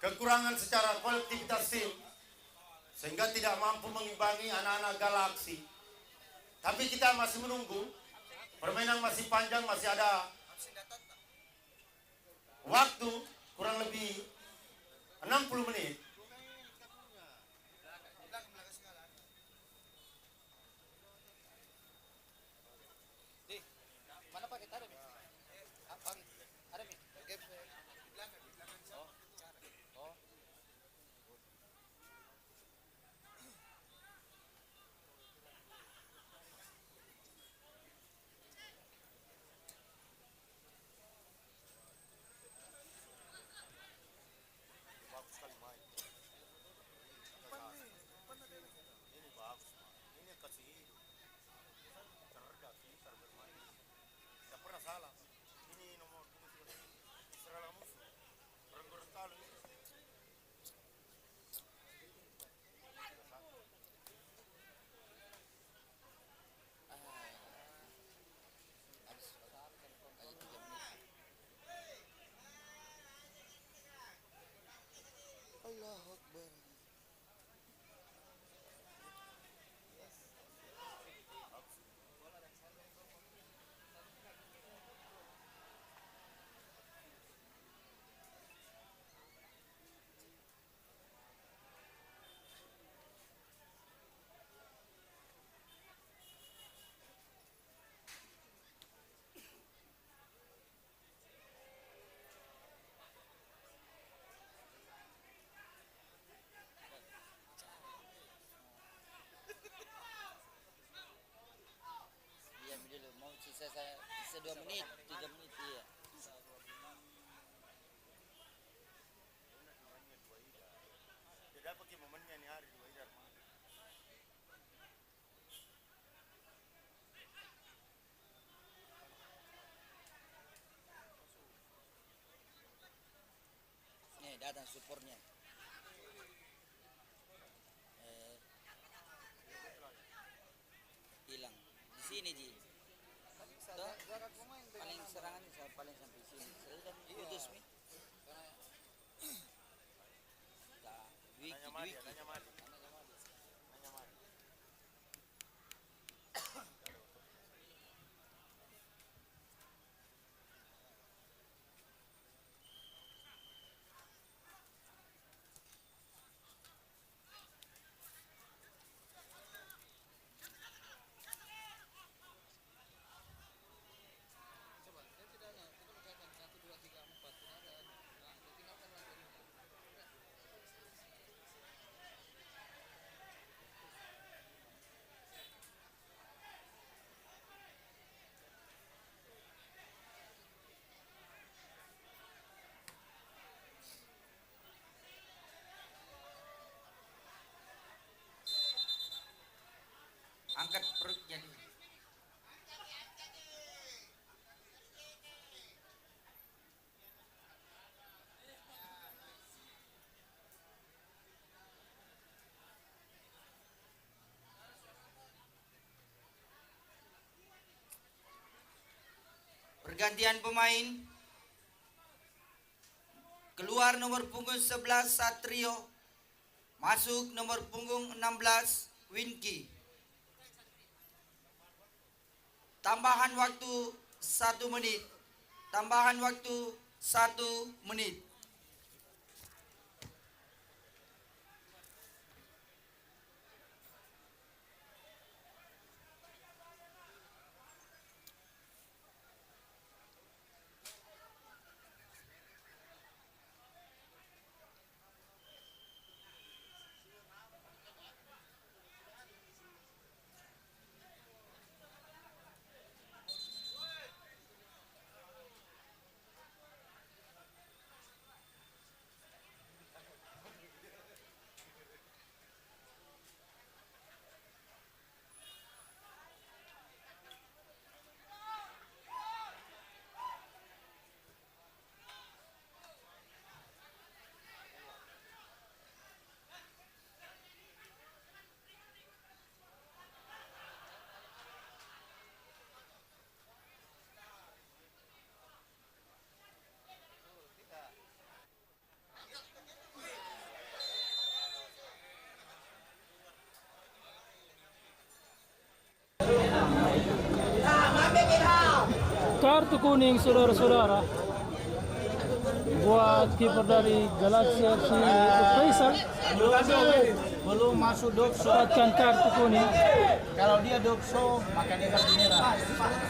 kekurangan secara kolektivitas tim, sehingga tidak mampu mengimbangi anak-anak Galaksi. Tapi kita masih menunggu, permainan masih panjang, masih ada waktu kurang lebih 60 menit. Mana Pak kita ada nih? Apa? Ada nih. Game Oh. Oh. Diam dulu, mau sisa 2 menit, 3 menit iya. Tidak pakai momennya nih hari dua idar. Nih datang supportnya. Hilang di sini Ji. Jarak pemain Paling serangannya saya paling sampai sini. Saya kan putus nih. Wiki. coba dia tidak ada. Kita bacakan 1 2 3 4 tidak ada. Nah, ditinggalkan lagi. Pergantian pemain. Keluar nomor punggung 11 Satrio. Masuk nomor punggung 16 Winky. Tambahan waktu 1 menit. Tambahan waktu 1 menit. Kartu kuning saudara-saudara buat kiper dari Galaxy FC Faisal, Belum masuk dokso. dapatkan kartu kuning. Kalau dia dokso, maka dia kartu merah.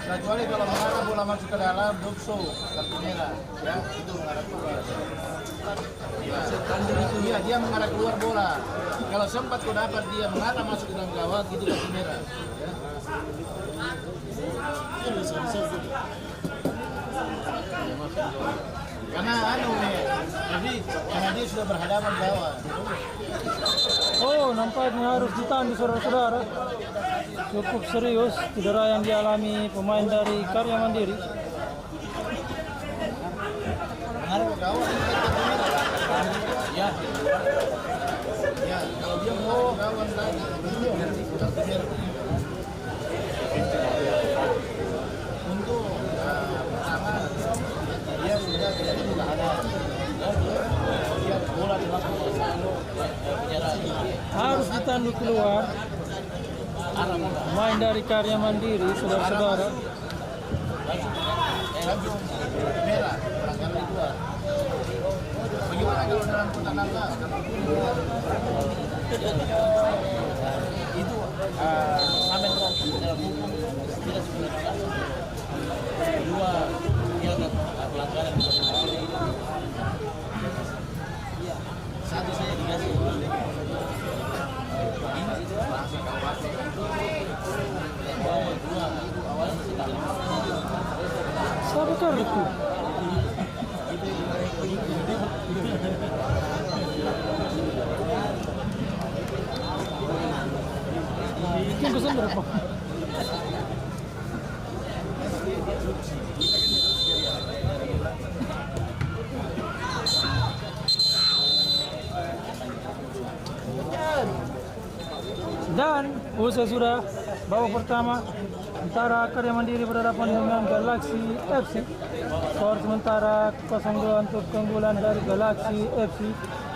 Kecuali kalau mengarah bola masuk ke dalam dokso, kartu merah. Ya, itu mengarah keluar. Ya, itu dia mengarah keluar bola. Kalau sempat kau dapat dia mengarah masuk ke dalam gawang, itu kartu merah. Ya. Karena jadi karena dia sudah berhadapan gawang. Oh, nampaknya harus ditandu saudara-saudara. Cukup serius cedera yang dialami pemain dari Karya Mandiri. Mengarah ke gawang itu kan kartu merah. Ya. Ya, kalau dia mau gawang lagi, itu kartu merah. Untuk pertama dia sudah tidak ada. Dia bola dimasuk ke penjara. Harus ditandu keluar. Pemain dari Karya Mandiri, saudara-saudara. Langsung merah, pelanggaran kedua. Bagaimana kalau dalam pertandingan itu sampai dalam hukum tidak sebenarnya dua dia pelanggaran satu saya dikasih ini langsung kawasan dua itu awalnya masih tahu. Siapa kartu? Bikin pesan berapa? Dan usai sudah babak pertama antara Karya Mandiri berhadapan dengan Galaxy FC. Skor sementara 0-2 untuk keunggulan dari Galaxy FC.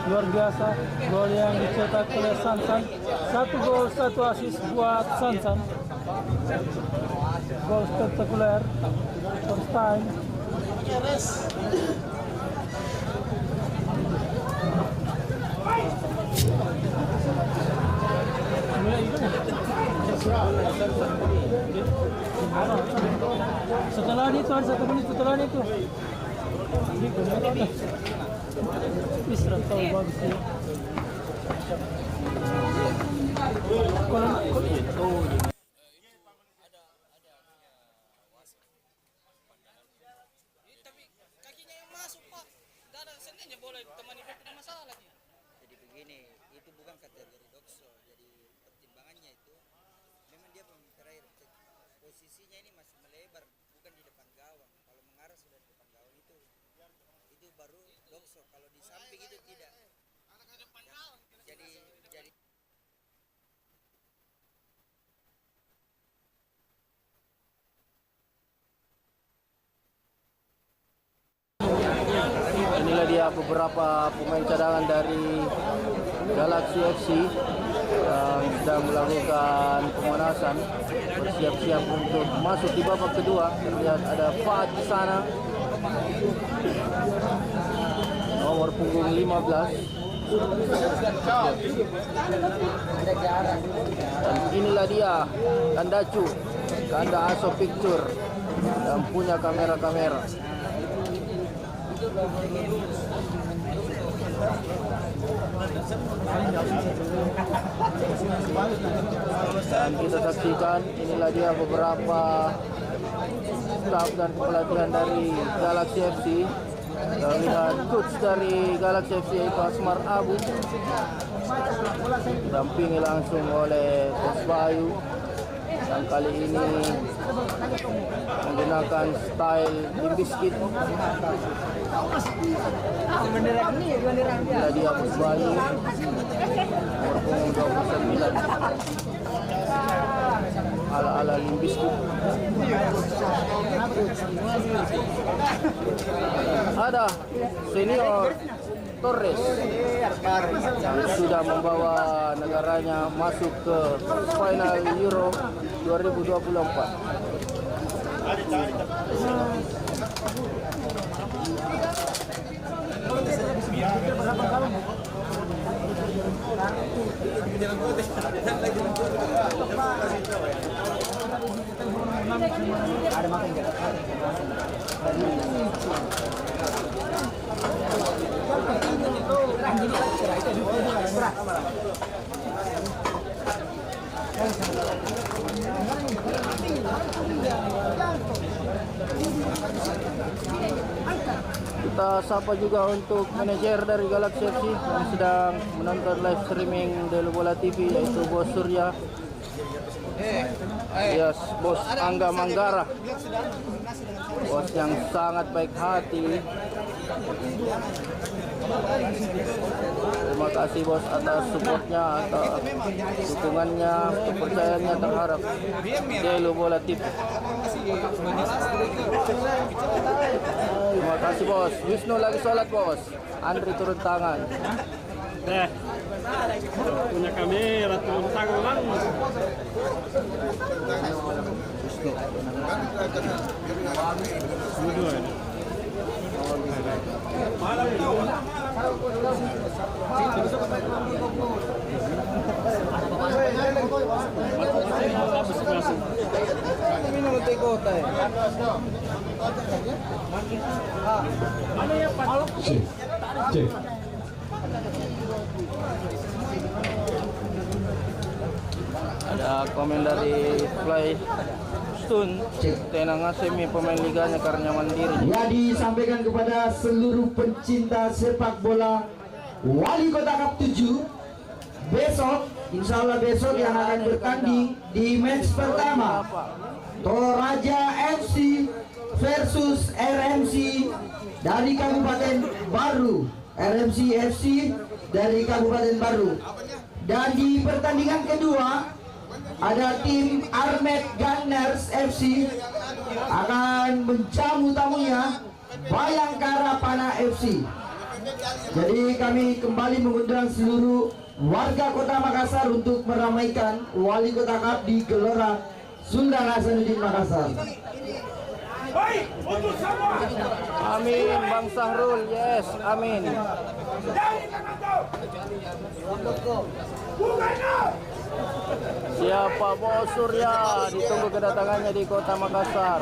Luar biasa gol yang dicetak oleh Sansan. 1 gol 1 assist buat Sansan. Gol spektakuler first time. Setelah itu ada 1 menit setelah itu. Istirahat tahu bagus ya. Tapi kakinya yang masuk pak, gak ada sendinya bola temani tidak masalah lagi. Jadi begini, itu bukan kategori dokso. Jadi pertimbangannya itu memang dia pemain terakhir. Posisinya ini masih melebar, bukan di depan gawang. Kalau mengarah sudah di depan gawang itu baru dokso. Kalau di samping itu tidak. Jadi inilah dia beberapa pemain cadangan dari Galaxy FC yang sedang melakukan pemanasan, bersiap-siap untuk masuk di babak kedua. Terlihat ada Fahad di sana, nomor punggung 15. Dan inilah dia Kandacu, Kanda Aso Picture yang punya kamera-kamera. Dan kita saksikan inilah dia beberapa staf dan pelatihan dari Galaxy FC. Kita lihat coach dari Galaxy FC yaitu Asmar Abu, didampingi langsung oleh Coach Bayu, dan kali ini menggunakan style Limbiskit. Inilah dia Coach Bayu, nomor punggung 29, ala-ala Limbiskit. Ada senior Torres yang sudah membawa negaranya masuk ke final Euro 2024. Kita sapa juga untuk manajer dari Galaxy FC yang sedang menonton live streaming dari Bola TV, yaitu Bos Surya. Yes, Bos Angga Manggara, bos yang sangat baik hati. Terima kasih bos atas supportnya, atas dukungannya, kepercayaannya terhadap Delu Bola TV. Terima kasih bos. Wisnu lagi sholat bos. Andri turun tangan. Punya kamera turun tangan. Ada komen dari Fly Stun, tenang Asemi pemain liganya Karya Mandiri. Ya, disampaikan kepada seluruh pencinta sepak bola Wali Kota Cup 7 besok, insya Allah besok yang akan bertanding di match pertama Toraja FC versus RMC dari Kabupaten Baru. RMC FC dari Kabupaten Baru. Dan di pertandingan kedua ada tim Armet Gunners FC akan menjamu tamunya Bayangkara Pana FC. Jadi kami kembali mengundang seluruh warga Kota Makassar untuk meramaikan Wali Kota Cup di Gelora Sultan Hasanuddin Makassar. Amin Bang Sahrul, yes, amin. Siapa Bos Surya? Ditunggu kedatangannya di Kota Makassar.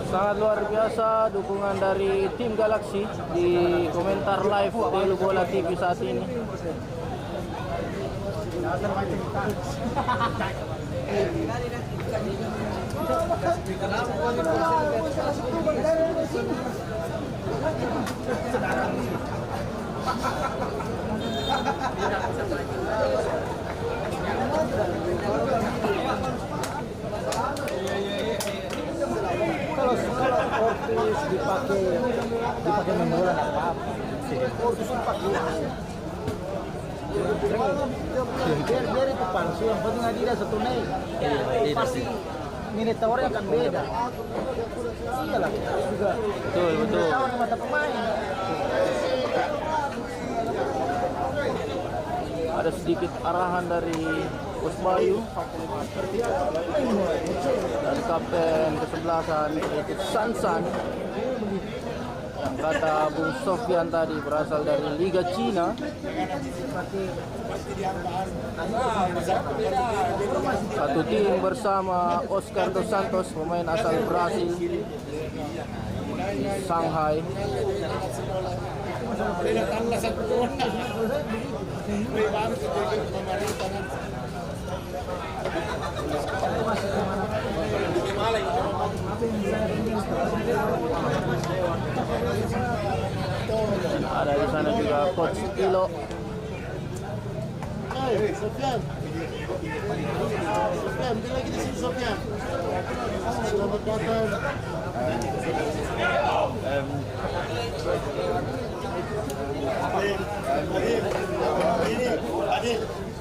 Sangat luar biasa dukungan dari tim Galaxy di komentar live Delu Bola TV saat ini. Terus dipakai main bola nggak apa-apa. Oh, terus dipakai. Biar itu palsu, yang penting Adidas satu naik. Pasti nilai tawarnya akan beda. Iyalah, juga. Betul. Tawar di mata pemain. Ada sedikit arahan dari Coach Bayu dan kapten kesebelasan yaitu Sansan yang kata Bung Sofyan tadi berasal dari Liga Cina. Satu tim bersama Oscar Dos Santos, pemain asal Brasil di Shanghai. Ada di sana juga Coach Ilo. Sofyan, dia lagi di sini Sofyan. Selamat datang.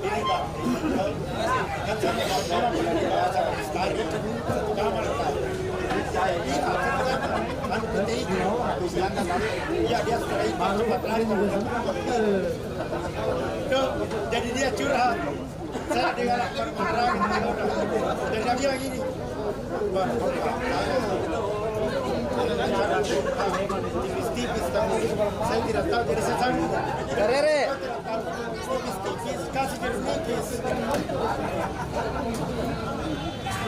Ini Pak. Ya dia sudah cepat lari. Jadi dia curhat. Saya dengan orang dan dia bilang gini. Tipis-tipis, saya tidak tahu jadi saya tahu. Karere. Tipis-tipis, kasih jadi tipis.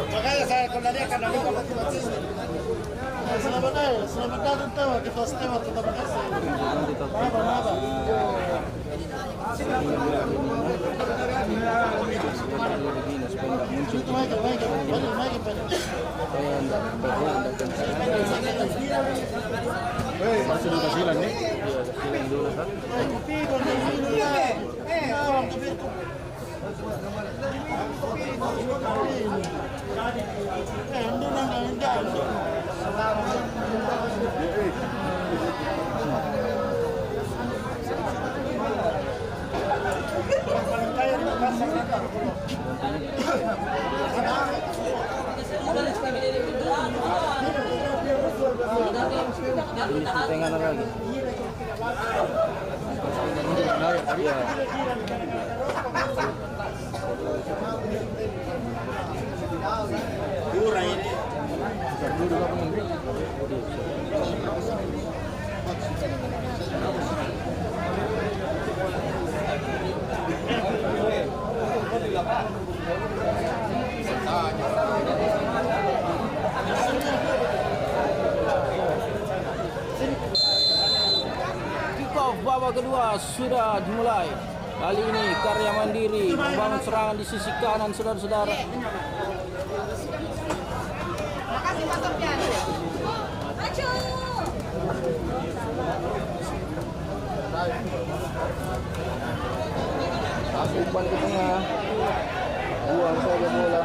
Makanya saya kembali karena lupa motivasi. Selamat datang tahu kita setewa kita berhasil. Apa? Masih di kasilan nih? Iya, kasilan dulu kan. Ini tengah lagi. Iya. Babak kedua sudah dimulai. Kali ini Karya Mandiri membangun serangan di sisi kanan, saudara-saudara. Makasih Pak Sofyan. Maju. Umpan ke tengah, buang saja bola.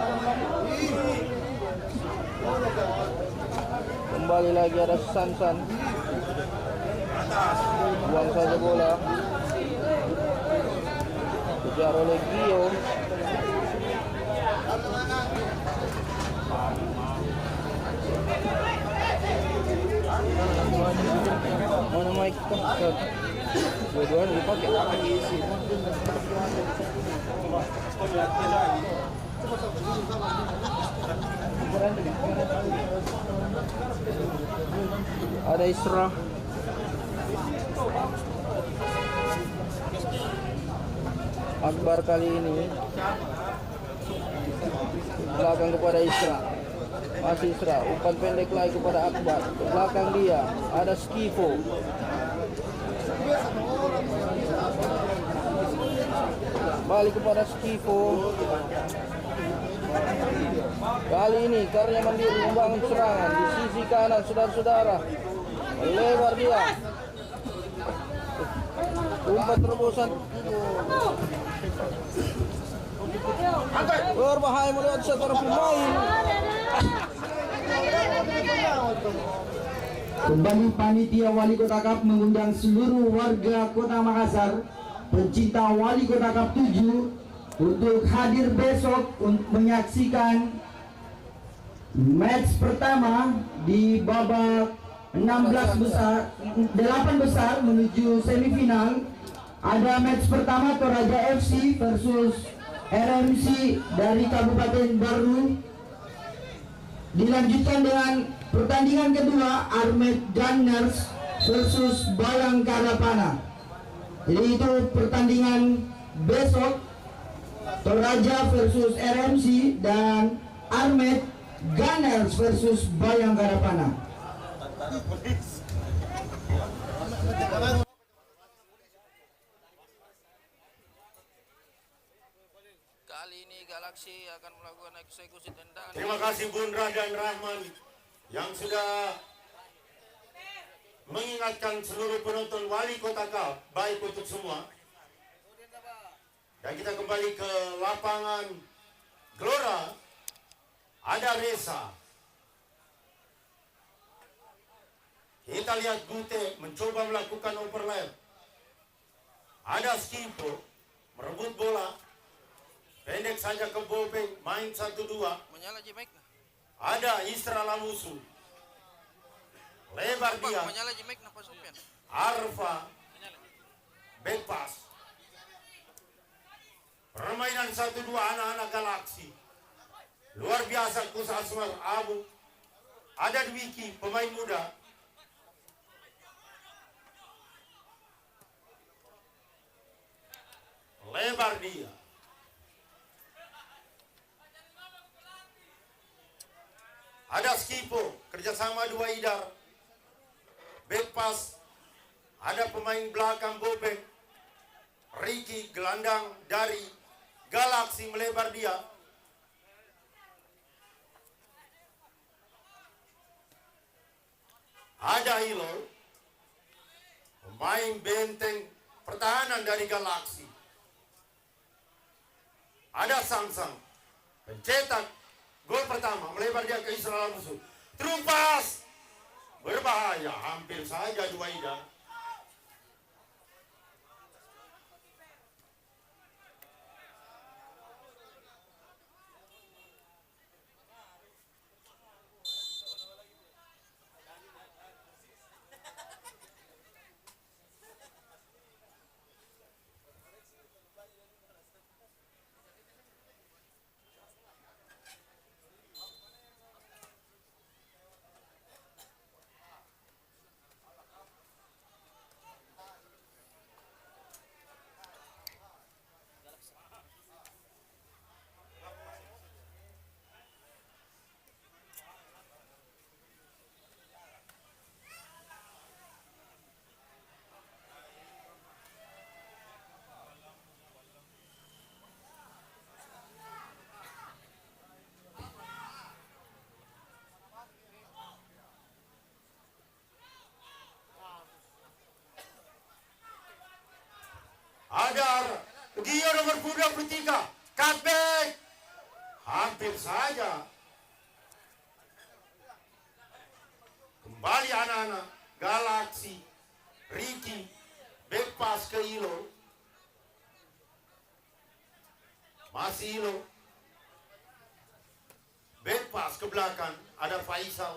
Kembali lagi ada Sansan, buang saja bola. Kejar oleh Gio. Mana mic? Dua-duanya dipakai. Ada Isra. Akbar kali ini belakang kepada Isra. Masih Isra, umpan pendek lagi kepada Akbar. Ke belakang dia ada Skivo. Balik kepada Skivo. Kali ini Karya Mandiri membangun serangan di sisi kanan, saudara-saudara. Lebar dia. Umpan terobosan. Berbahaya melihat seorang pemain. Kembali panitia Wali Kota Cup mengundang seluruh warga Kota Makassar, pencinta Wali Kota Cup 7 untuk hadir besok untuk menyaksikan match pertama di babak 16 besar, 8 besar menuju semifinal. Ada match pertama Toraja FC versus RMC dari Kabupaten Baru. Dilanjutkan dengan pertandingan kedua Armet Gunners versus Bayangkara Pana. Jadi itu pertandingan besok, Toraja versus RMC dan Armet Gunners versus Bayangkara Pana. Kali ini Galaxy akan melakukan eksekusi tendangan. Terima kasih Bundra dan Rahman yang sudah mengingatkan seluruh penonton Wali Kota Cup, baik untuk semua. Dan kita kembali ke lapangan Gelora. Ada Reza. Kita lihat Gute mencoba melakukan overlap. Ada Skipo merebut bola. Pendek saja ke Bobeng, main 1-2. Menyala Jimek. Ada Isra Lamusu. Lebar dia. Menyala Jimek napa Sofian? Arfa. Back pass. Permainan 1-2 anak-anak Galaksi. Luar biasa Kus Asmar Abu. Ada Dwiki, pemain muda. Lebar dia. Ada Skipo, kerjasama dua Idar. Back pass. Ada pemain belakang Bobeng. Ricky gelandang dari Galaksi melebar dia. Ada Hilo, pemain benteng pertahanan dari Galaksi. Ada Samsung, pencetak gol pertama, melebar dia ke Israel musuh. Terumpas, berbahaya, hampir saja dua Ida. Ada Gio nomor 23, cutback. Hampir saja. Kembali anak-anak Galaksi. Ricky, back pass ke Ilo. Masih Ilo. Back pass ke belakang, ada Faisal.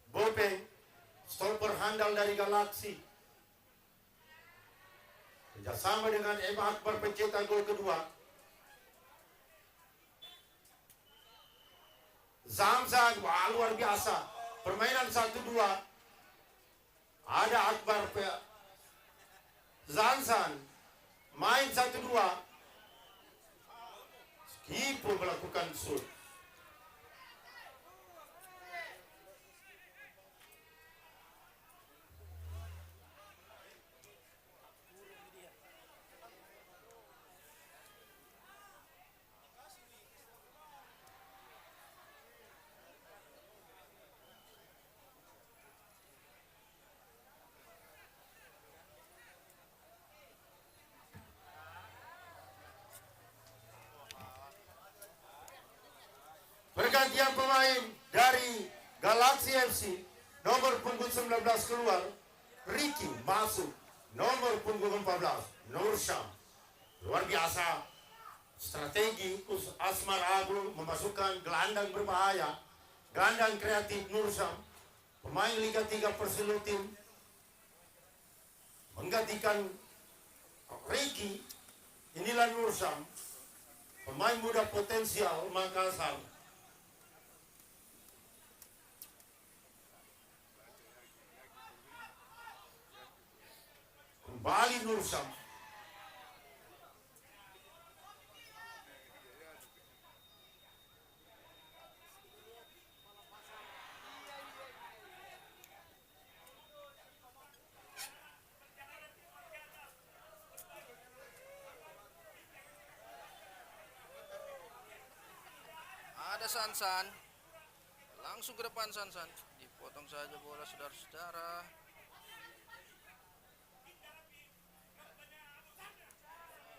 Bopeng, stopper handal dari Galaksi. Kerjasama dengan M. Akbar pencetak gol kedua. Zamzam, wah, luar biasa. Permainan 1-2. Ada Akbar Zamzam. Main 1-2. Skipo melakukan shoot. Pergantian pemain dari Galaxy FC, nomor punggung 19 keluar, Ricky masuk, nomor punggung 14, Nur Syam. Luar biasa strategi Asmar Aglu memasukkan gelandang berbahaya, gelandang kreatif Nur Syam, pemain Liga 3 Perselutim, menggantikan Ricky. Inilah Nur Syam, pemain muda potensial Makassar. Kembali Nur Syam. Ada Sansan, langsung ke depan Sansan, dipotong saja bola saudara-saudara.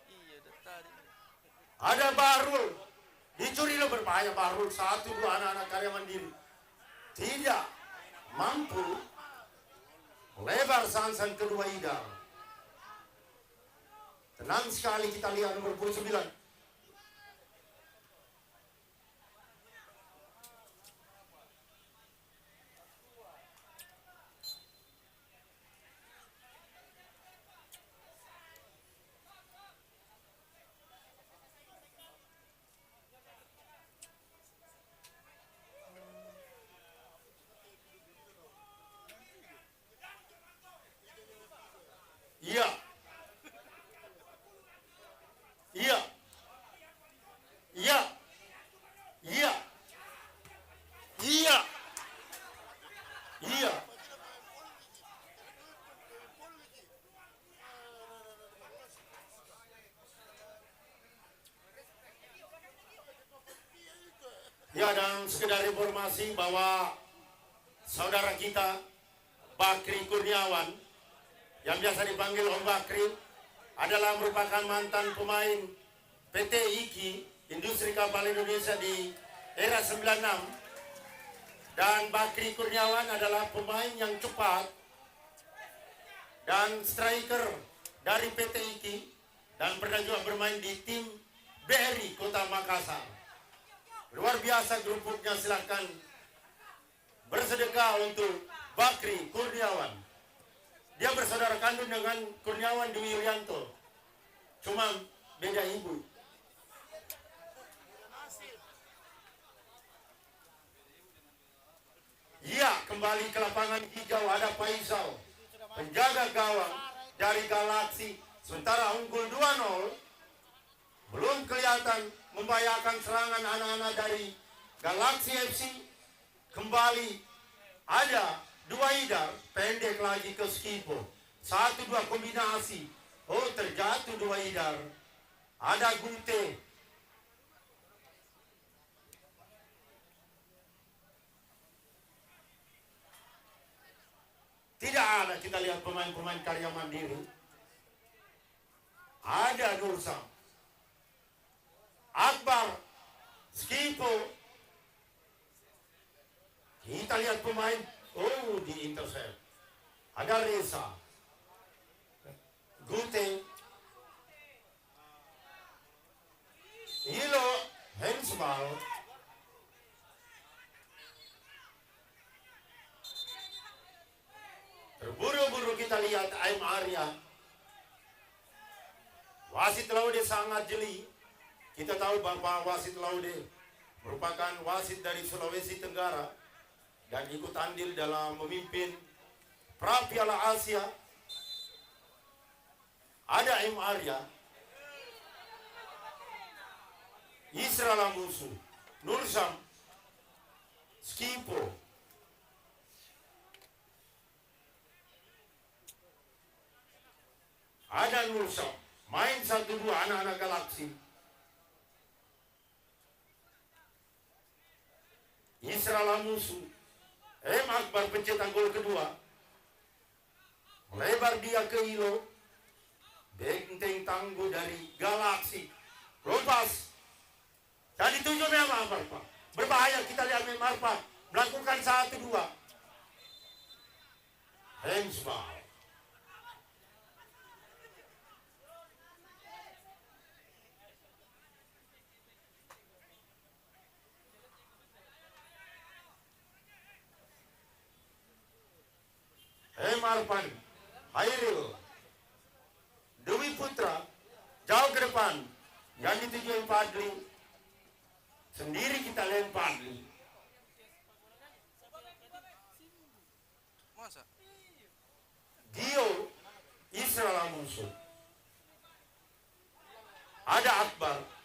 Iya, tadi. Ada Bahrul, dicuri lo berbahaya Bahrul, 1-2 anak-anak karya mandiri tidak mampu lebar Sansan kedua Ida. Tenang sekali kita lihat nomor 9. Iya. Iya. Iya. Iya. Iya. Iya. Ya, dan sekedar informasi bahwa saudara kita Bakri Kurniawan yang biasa dipanggil Om Bakri adalah merupakan mantan pemain PT IKI Industri Kapal Indonesia di era 96, dan Bakri Kurniawan adalah pemain yang cepat dan striker dari PT IKI dan pernah juga bermain di tim BRI Kota Makassar. Luar biasa grupnya, silahkan bersedekah untuk Bakri Kurniawan. Dia bersaudara kandung dengan Kurniawan Dwi Yulianto, cuma beda ibu. Iya, kembali ke lapangan hijau ada Faisal, penjaga gawang dari Galaxy. Sementara unggul 2-0, belum kelihatan membahayakan serangan anak-anak dari Galaxy FC. Kembali ada dua Idar, pendek lagi ke Skipo. 1-2 kombinasi. Oh, terjatuh dua Idar. Ada Gute. Tidak ada, kita lihat pemain-pemain karya mandiri. Ada Nursam, Akbar, Skipo. Kita lihat pemain, oh, di intercept. Ada Reza, Gute, Ilo, Hensbal. Terburu-buru kita lihat Aim Arya. Wasit Laude sangat jeli. Kita tahu Bapak Wasit Laude merupakan wasit dari Sulawesi Tenggara dan ikut andil dalam memimpin pra Piala Asia. Ada Aim Arya, Isra Lamusu, Nursam, Skipo. Ada Nursam, main 1-2 anak-anak Galaxy. Isra Lamusu, Akbar pencetak gol kedua. Melebar dia ke Ilo. Benteng tangguh dari Galaxy. Lepas. Tadi 7 memang Pak. berbahaya. Kita lihat Marpa melakukan 1-2. Handsball. Marpan, Hairil, Dewi Putra, jauh ke depan. Yang dituju Fadli. Sendiri kita lihat Fadli. Gio, Israel musuh. Ada Akbar.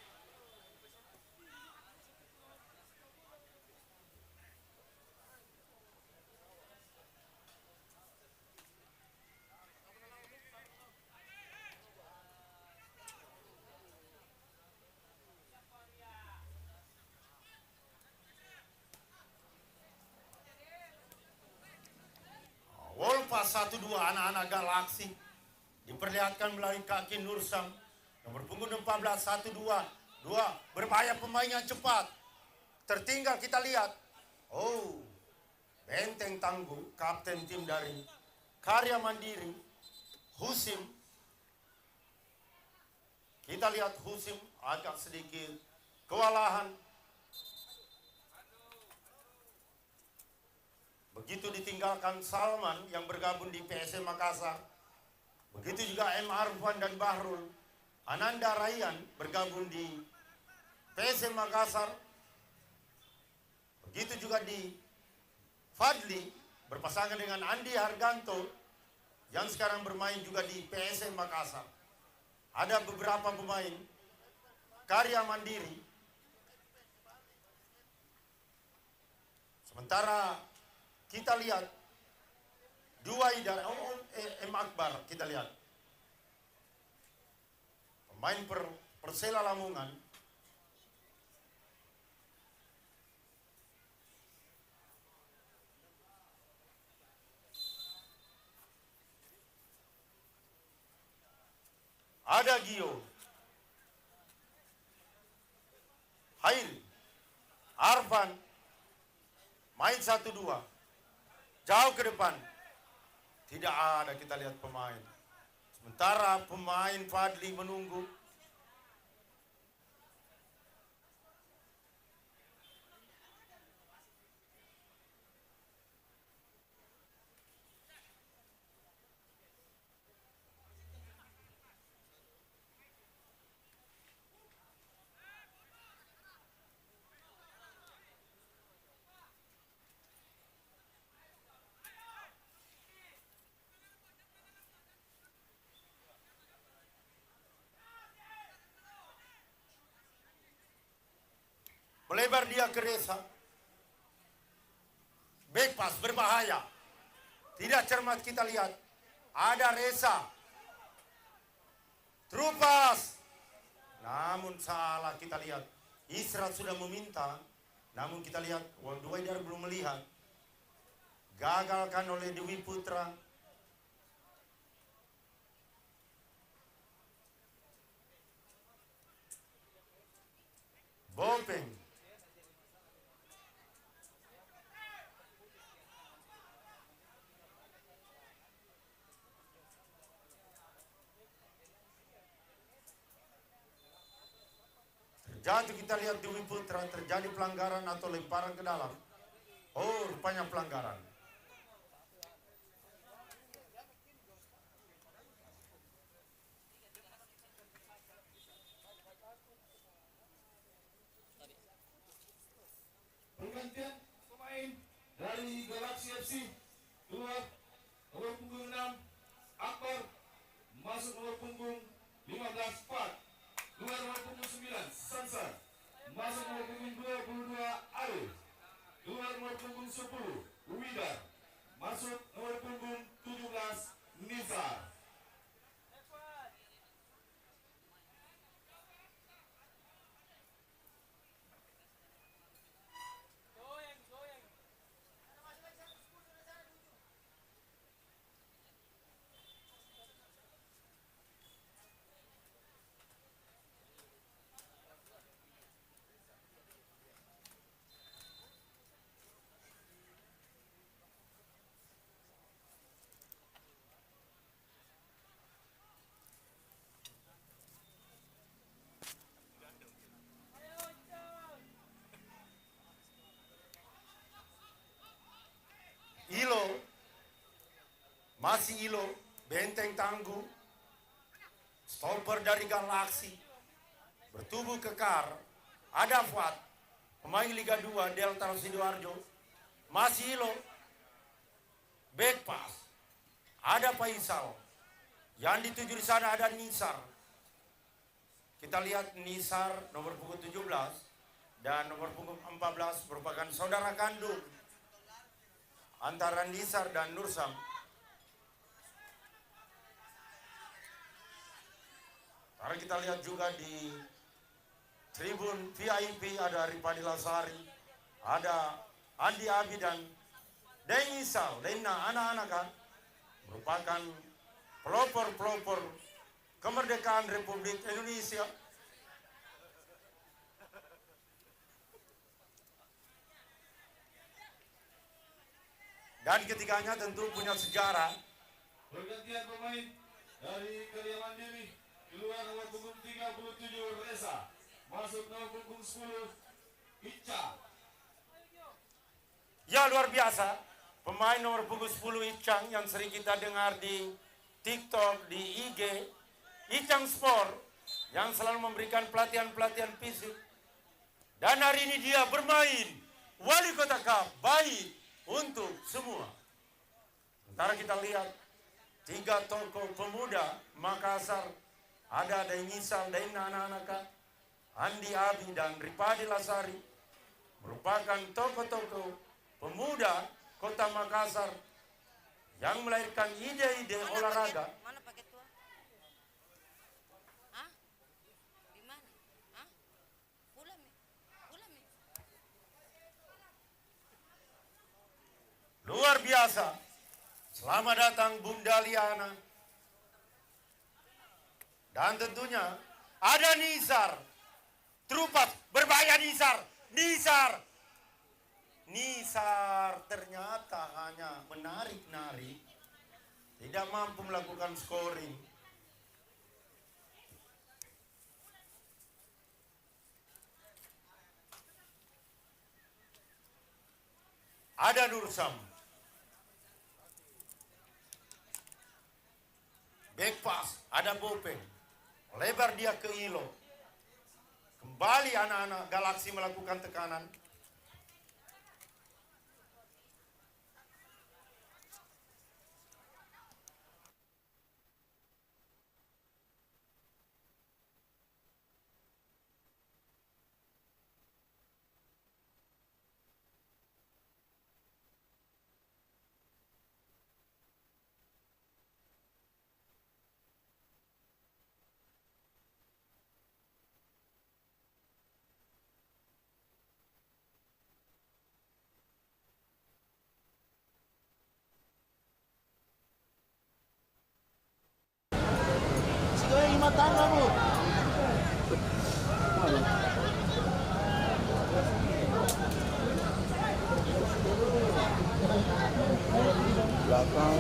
Wolfas 1-2 anak-anak Galaksi diperlihatkan melalui kaki Nursam nomor punggung 14 1-2 berbahaya pemain yang cepat tertinggal. Kita lihat benteng tangguh kapten tim dari Karya Mandiri Husim. Kita lihat Husim agak sedikit kewalahan. Begitu ditinggalkan Salman yang bergabung di PSM Makassar. Begitu juga M. Arfan dan Bahrul. Ananda Rayyan bergabung di PSM Makassar. Begitu juga di Fadli berpasangan dengan Andi Harganto yang sekarang bermain juga di PSM Makassar. Ada beberapa pemain Karya Mandiri. Sementara kita lihat dua idara M. Akbar, kita lihat pemain Persela Lamongan. Ada Gio, Hairi, Arfan, main 1-2. Jauh ke depan. Tidak ada kita lihat pemain. Sementara pemain Fadli menunggu. Melebar dia ke Reza. Back pass berbahaya. Tidak cermat kita lihat. Ada Reza. True pass. Namun salah kita lihat. Isra sudah meminta. Namun kita lihat. Waidar belum melihat. Gagalkan oleh Dewi Putra. Bopeng. Jadi kita lihat Dewi Putra terjadi pelanggaran atau lemparan ke dalam. Rupanya pelanggaran. Pergantian pemain dari Galaxy FC keluar nomor punggung 6 Akbar, masuk nomor punggung 15 Fat, keluar nomor punggung 9 Sansa, masuk nomor punggung 22 Arif, keluar nomor punggung 10 Widar, masuk nomor punggung 17 Nizar. Masih Ilo, benteng tangguh, stopper dari Galaksi, bertubuh kekar, ada Fuad, pemain Liga 2 Delta Sidoarjo. Masih Ilo, back pass, ada Faisal, yang dituju di sana ada Nisar. Kita lihat Nisar nomor punggung 17 dan nomor punggung 14 merupakan saudara kandung antara Nisar dan Nursam. Karena kita lihat juga di tribun VIP ada Ripadi Lasari, ada Andi Abi dan Denisal, Dena anak-anak kan merupakan pelopor-pelopor kemerdekaan Republik Indonesia. Dan ketiganya tentu punya sejarah. Pergantian pemain dari Karya Mandiri, keluar nomor punggung 37 Reza, masuk nomor punggung 10 Ica. Ya, luar biasa, pemain nomor punggung 10 Icang yang sering kita dengar di TikTok, di IG, Icang Sport, yang selalu memberikan pelatihan-pelatihan fisik. Dan hari ini dia bermain Wali Kota Cup baik untuk semua. Sementara kita lihat 3 tokoh pemuda Makassar, ada Denisal, Dena anak-anak, Andi Abi dan Ripadi Lasari, merupakan tokoh-tokoh pemuda Kota Makassar yang melahirkan ide-ide olahraga. Mana paket tua? Hah? Di mana? Hah? Pulang nih. Pulang nih. Luar biasa. Selamat datang Bunda Liana. Dan tentunya ada Nisar. Terupas berbahaya Nisar. Nisar ternyata hanya menarik-narik, tidak mampu melakukan scoring. Ada Nursam, back pass, ada Bopeng, lebar dia ke Ilo. Kembali anak-anak Galaksi melakukan tekanan. Belakang.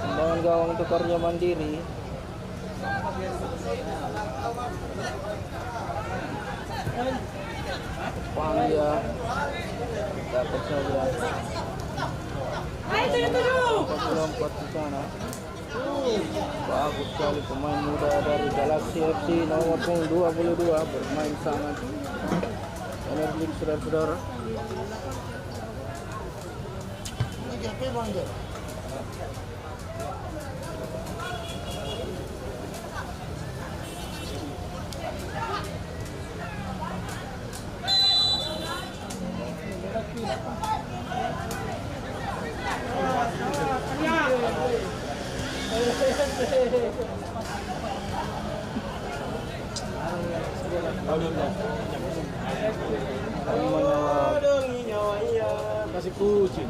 Tendangan gawang untuk Karya Mandiri. Panggia dapat saja. Lompat di sana. Bagus sekali pemain muda dari Galaksi FC nomor punggung 22 bermain sangat energik, saudara-saudara. Kasih kucing.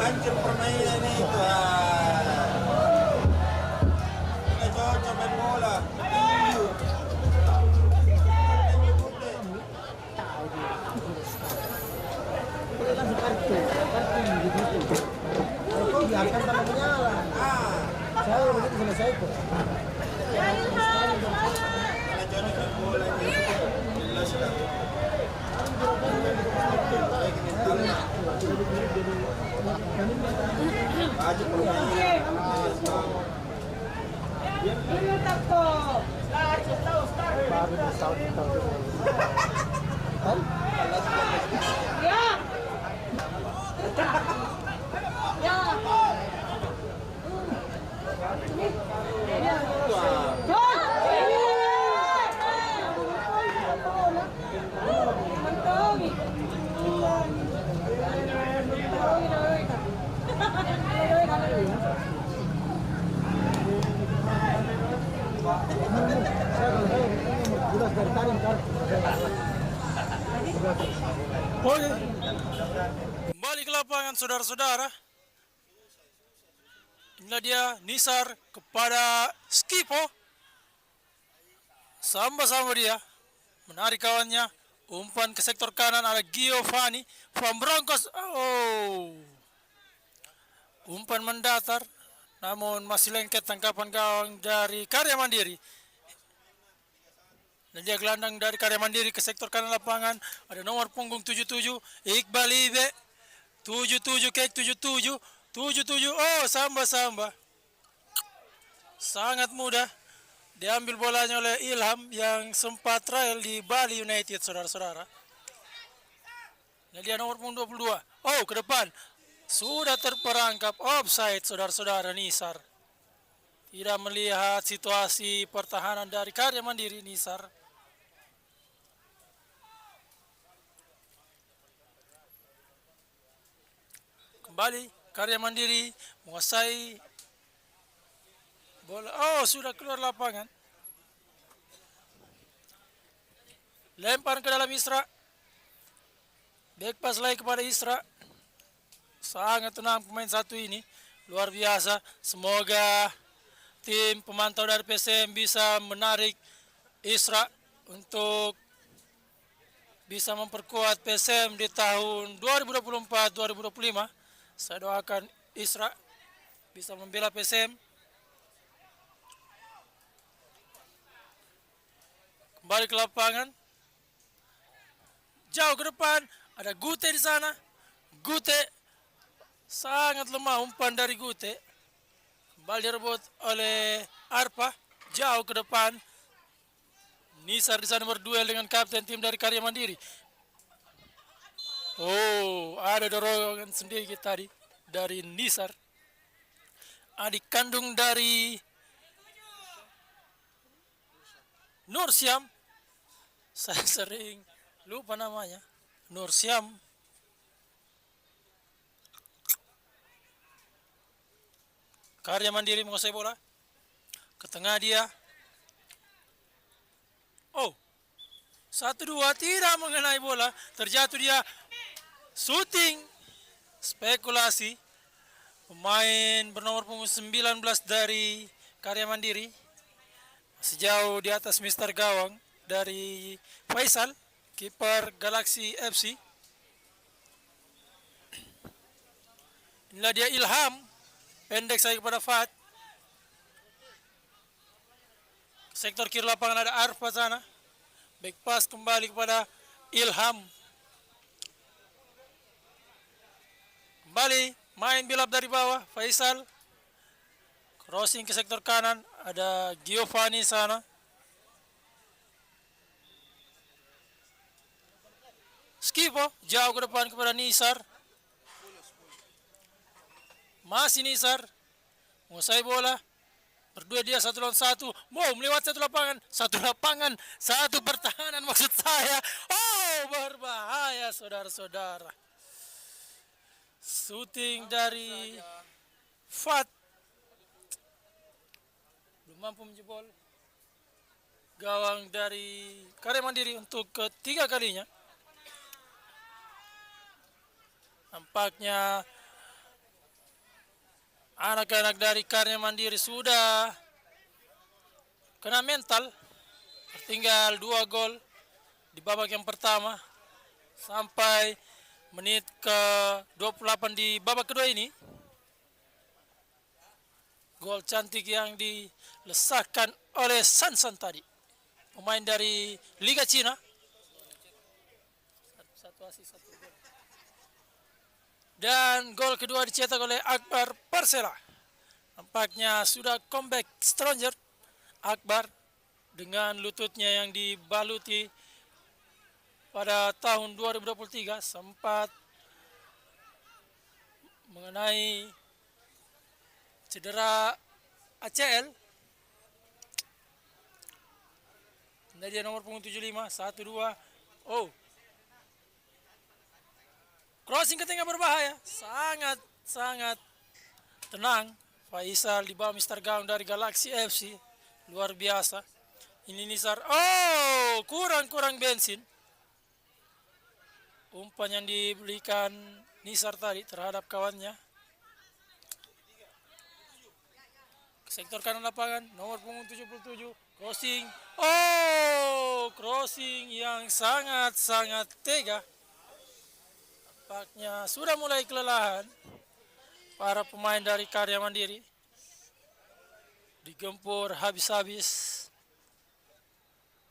Hancur permainan itu. Kita cocok main bola. Biarkan tanah menyala. Saya begitu selesai kok. Kita cocok main bola ini. Jelas dah. Aja permainan. Oke. Kembali ke lapangan saudara-saudara. Inilah dia Nisar kepada Skipo. Sama-sama dia menarik kawannya. Umpan ke sektor kanan ada Giovanni. Van Bronckhorst. Oh. Umpan mendatar. Namun masih lengket tangkapan gawang dari Karya Mandiri. Dan dia gelandang dari Karya Mandiri ke sektor kanan lapangan. Ada nomor punggung 77. Iqbal Ibe. 77 kek 77. 77. Oh, samba-samba. Sangat mudah. Diambil bolanya oleh Ilham yang sempat trial di Bali United, saudara-saudara. Dan dia nomor punggung 22. Oh, ke depan. Sudah terperangkap offside, saudara-saudara Nisar. Tidak melihat situasi pertahanan dari Karya Mandiri Nisar. Kembali Karya Mandiri menguasai bola. Oh, sudah keluar lapangan. Lempar ke dalam Isra. Back pass lagi kepada Isra. Sangat tenang pemain satu ini. Luar biasa. Semoga tim pemantau dari PSM bisa menarik Isra untuk bisa memperkuat PSM di tahun 2024-2025. Saya doakan Isra bisa membela PSM. Kembali ke lapangan. Jauh ke depan. Ada Gute di sana. Gute. Sangat lemah umpan dari Gute. Kembali direbut oleh Arpa. Jauh ke depan. Nisar di sana berduel dengan kapten tim dari Karya Mandiri. Oh, ada dorongan sedikit tadi dari Nisar. Adik kandung dari Nur Syam. Saya sering lupa namanya. Nur Syam. Karya Mandiri menguasai bola. Ke tengah dia. Oh, 1-2 tidak mengenai bola, terjatuh dia, shooting, spekulasi. Pemain bernomor punggung 19 dari Karya Mandiri sejauh di atas Mister Gawang dari Faisal, kiper Galaxy FC. Inilah dia Ilham, pendek saya kepada Fat. Sektor kiri lapangan ada Arfa sana. Back pass kembali kepada Ilham. Kembali main build up dari bawah, Faisal. Crossing ke sektor kanan, ada Giovanni sana. Skipo jauh ke depan kepada Nisar. Masih Nisar menguasai bola. Berdua dia 1 lawan 1. Wow, melewati satu lapangan, satu pertahanan maksud saya. Oh, berbahaya saudara-saudara. Shooting dari Fat belum mampu menjebol gawang dari Karya Mandiri untuk ketiga kalinya. Nampaknya anak-anak dari Karya Mandiri sudah kena mental. Tertinggal 2 gol di babak yang pertama sampai menit ke 28 di babak kedua ini. Gol cantik yang dilesakkan oleh Sansan tadi, pemain dari Liga Cina. Satu asis, 1 gol. Dan gol kedua dicetak oleh Akbar Persela. Nampaknya sudah comeback stronger Akbar dengan lututnya yang dibaluti pada tahun 2023 sempat mengenai cedera ACL. Nah, dia nomor punggung 75, 1-2. Oh, crossing ke tengah berbahaya. Sangat tenang Faisal di bawah Mister Gawang dari Galaxy FC. Luar biasa. Ini Nisar. Oh, kurang bensin. Umpan yang diberikan Nisar tadi terhadap kawannya. Sektor kanan lapangan, nomor punggung 77, crossing. Oh, crossing yang sangat tega. Nampaknya sudah mulai kelelahan para pemain dari Karya Mandiri. Digempur habis-habis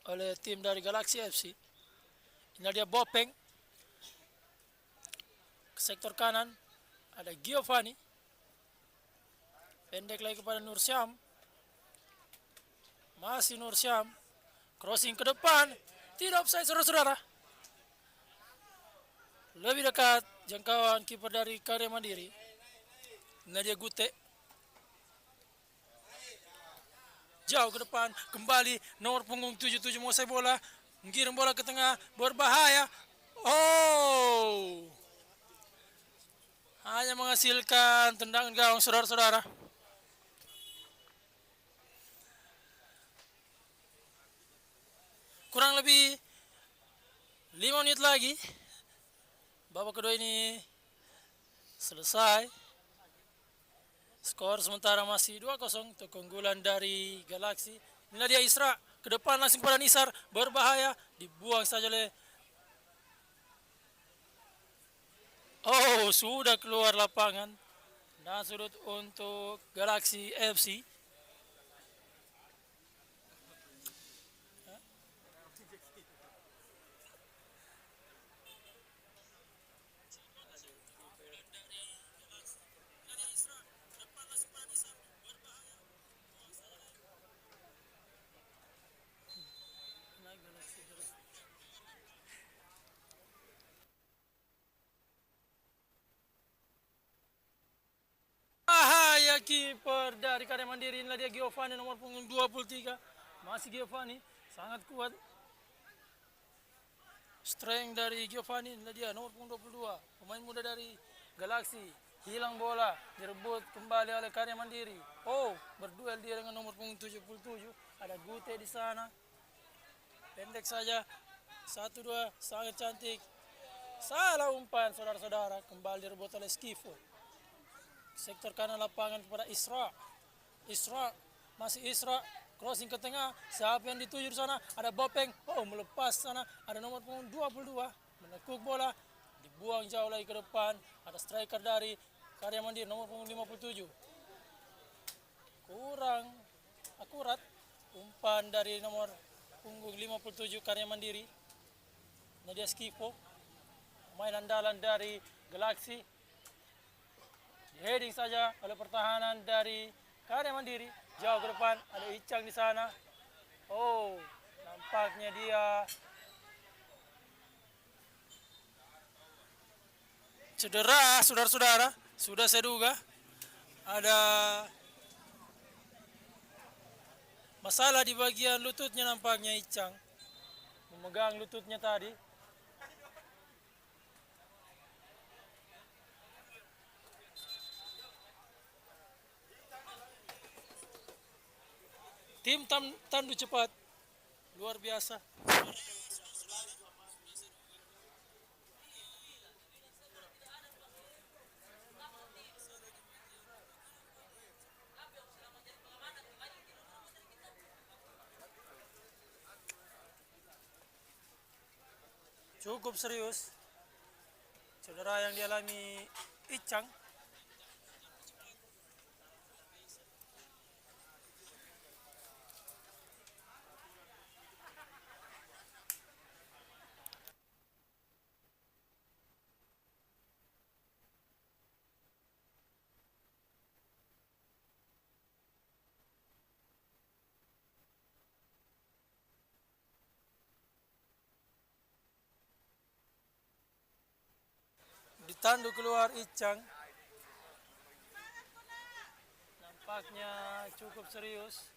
oleh tim dari Galaxy FC. Ini dia Bopeng. Ke sektor kanan ada Giovanni. Pendek lagi kepada Nur Syam. Masih Nur Syam. Crossing ke depan. Tidak offside saudara-saudara. Lebih dekat jangkauan kiper dari Karya Mandiri. Nadia Gute. Jauh ke depan. Kembali nomor punggung 77 menguasai bola. Menggiring bola ke tengah. Berbahaya. Oh. Hanya menghasilkan tendangan gawang saudara-saudara. Kurang lebih 5 menit lagi. Babak kedua ini selesai. Skor sementara masih 2-0 untuk keunggulan dari Galaxy. Inilah dia Isra. Ke depan langsung kepada Nisar. Berbahaya. Dibuang saja oleh... Oh, sudah keluar lapangan. Dan sudut untuk Galaxy FC. Bahaya kiper dari Karya Mandiri. Inilah dia Giovanni nomor punggung 23. Masih Giovanni, sangat kuat. Strength dari Giovanni. Inilah dia nomor punggung 22. Pemain muda dari Galaxy. Hilang bola, direbut kembali oleh Karya Mandiri. Oh, berduel dia dengan nomor punggung 77. Ada Gute di sana. Pendek saja. 1-2, sangat cantik. Salah umpan saudara-saudara, kembali direbut oleh Skifo. Sektor kanan lapangan kepada Isra. Isra, masih Isra, crossing ke tengah. Siapa yang dituju di sana? Ada Bopeng. Oh, melepas sana. Ada nomor punggung 22, menekuk bola, dibuang jauh lagi ke depan. Ada striker dari Karya Mandiri, nomor punggung 57. Kurang akurat umpan dari nomor punggung 57 Karya Mandiri. Nadia Skifo, pemain andalan dari Galaxy. Heading saja oleh pertahanan dari Karya Mandiri. Jauh ke depan, ada Icang di sana. Oh, nampaknya dia cedera, saudara-saudara. Sudah saya duga ada masalah di bagian lututnya nampaknya Icang. Memegang lututnya tadi. Tim tandu cepat. Luar biasa. Cukup serius cedera yang dialami Icang. Ditandu keluar Icang. Nampaknya cukup serius.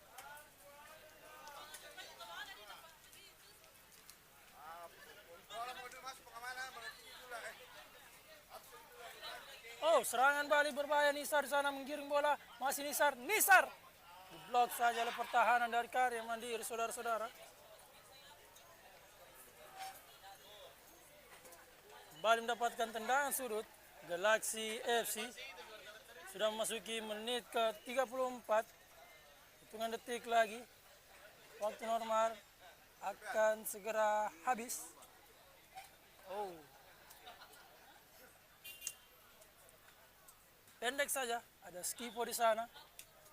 Oh, serangan balik berbahaya. Nisar di sana menggiring bola. Masih Nisar. Nisar! Diblok saja oleh pertahanan dari Karya Mandiri, saudara-saudara. Kembali mendapatkan tendangan sudut. Galaxy FC sudah memasuki menit ke 34. Hitungan detik lagi. Waktu normal akan segera habis. Oh. Pendek saja, ada Skifo di sana.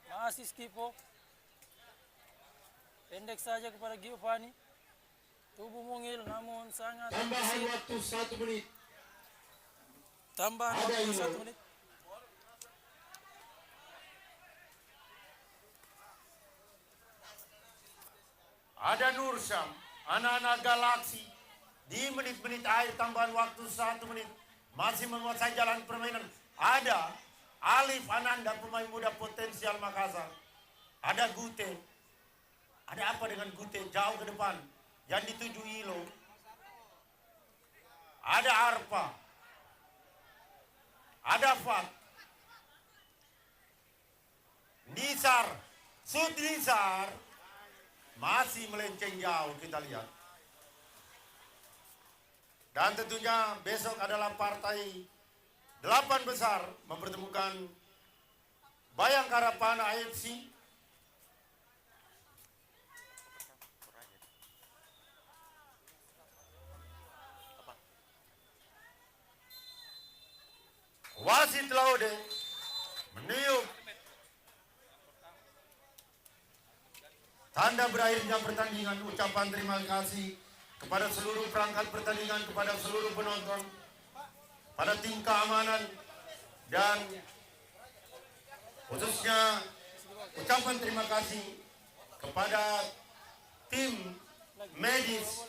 Masih Skifo. Pendek saja kepada Giovanni. Tubuh mungil namun sangat Tambahan waktu 1 menit. Tambahan waktu 1 menit. Ada Nursam, anak-anak Galaksi di menit-menit akhir tambahan waktu 1 menit masih menguasai jalan permainan. Ada Alif Ananda, pemain muda potensial Makassar. Ada Gute. Ada apa dengan Gute jauh ke depan yang dituju Ilo. Ada Arpa. Ada Fat. Nisar. Sud Nisar masih melenceng jauh, kita lihat. Dan tentunya besok adalah partai 8 besar mempertemukan Bayangkara Pana AFC wasit Laude meniup tanda berakhirnya pertandingan. Ucapan terima kasih kepada seluruh perangkat pertandingan, kepada seluruh penonton, pada tim keamanan, dan khususnya ucapan terima kasih kepada tim medis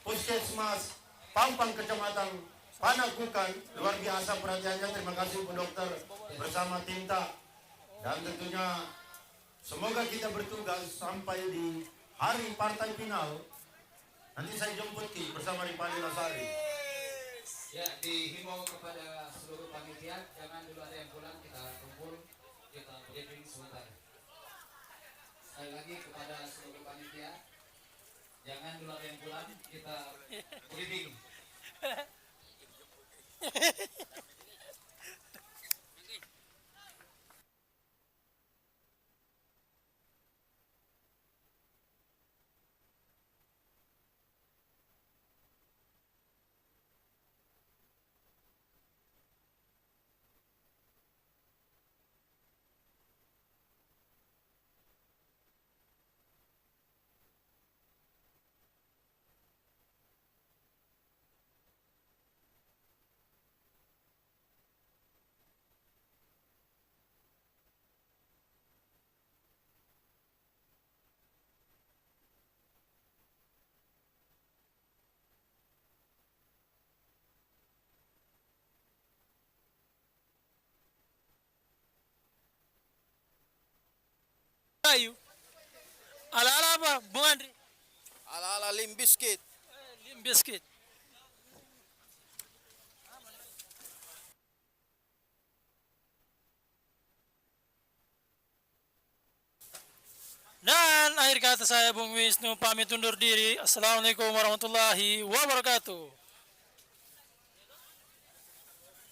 Puskesmas Pampang Kecamatan Panakukan. Luar biasa perhatiannya, terima kasih Bu Dokter bersama Tinta. Dan tentunya semoga kita bertugas sampai di hari partai final. Nanti saya jemput Ki bersama Ripani Lasari. Ya, dihimbau kepada seluruh panitia, jangan dulu ada yang pulang, kita kumpul, kita briefing sebentar. Sekali lagi kepada seluruh panitia, Jangan dulu ada yang pulang kita briefing. Ayo. Ala-ala apa, Bung Andri? Ala-ala Limp Bizkit. Limp Bizkit. Dan akhir kata saya Bung Wisnu pamit undur diri. Assalamualaikum warahmatullahi wabarakatuh.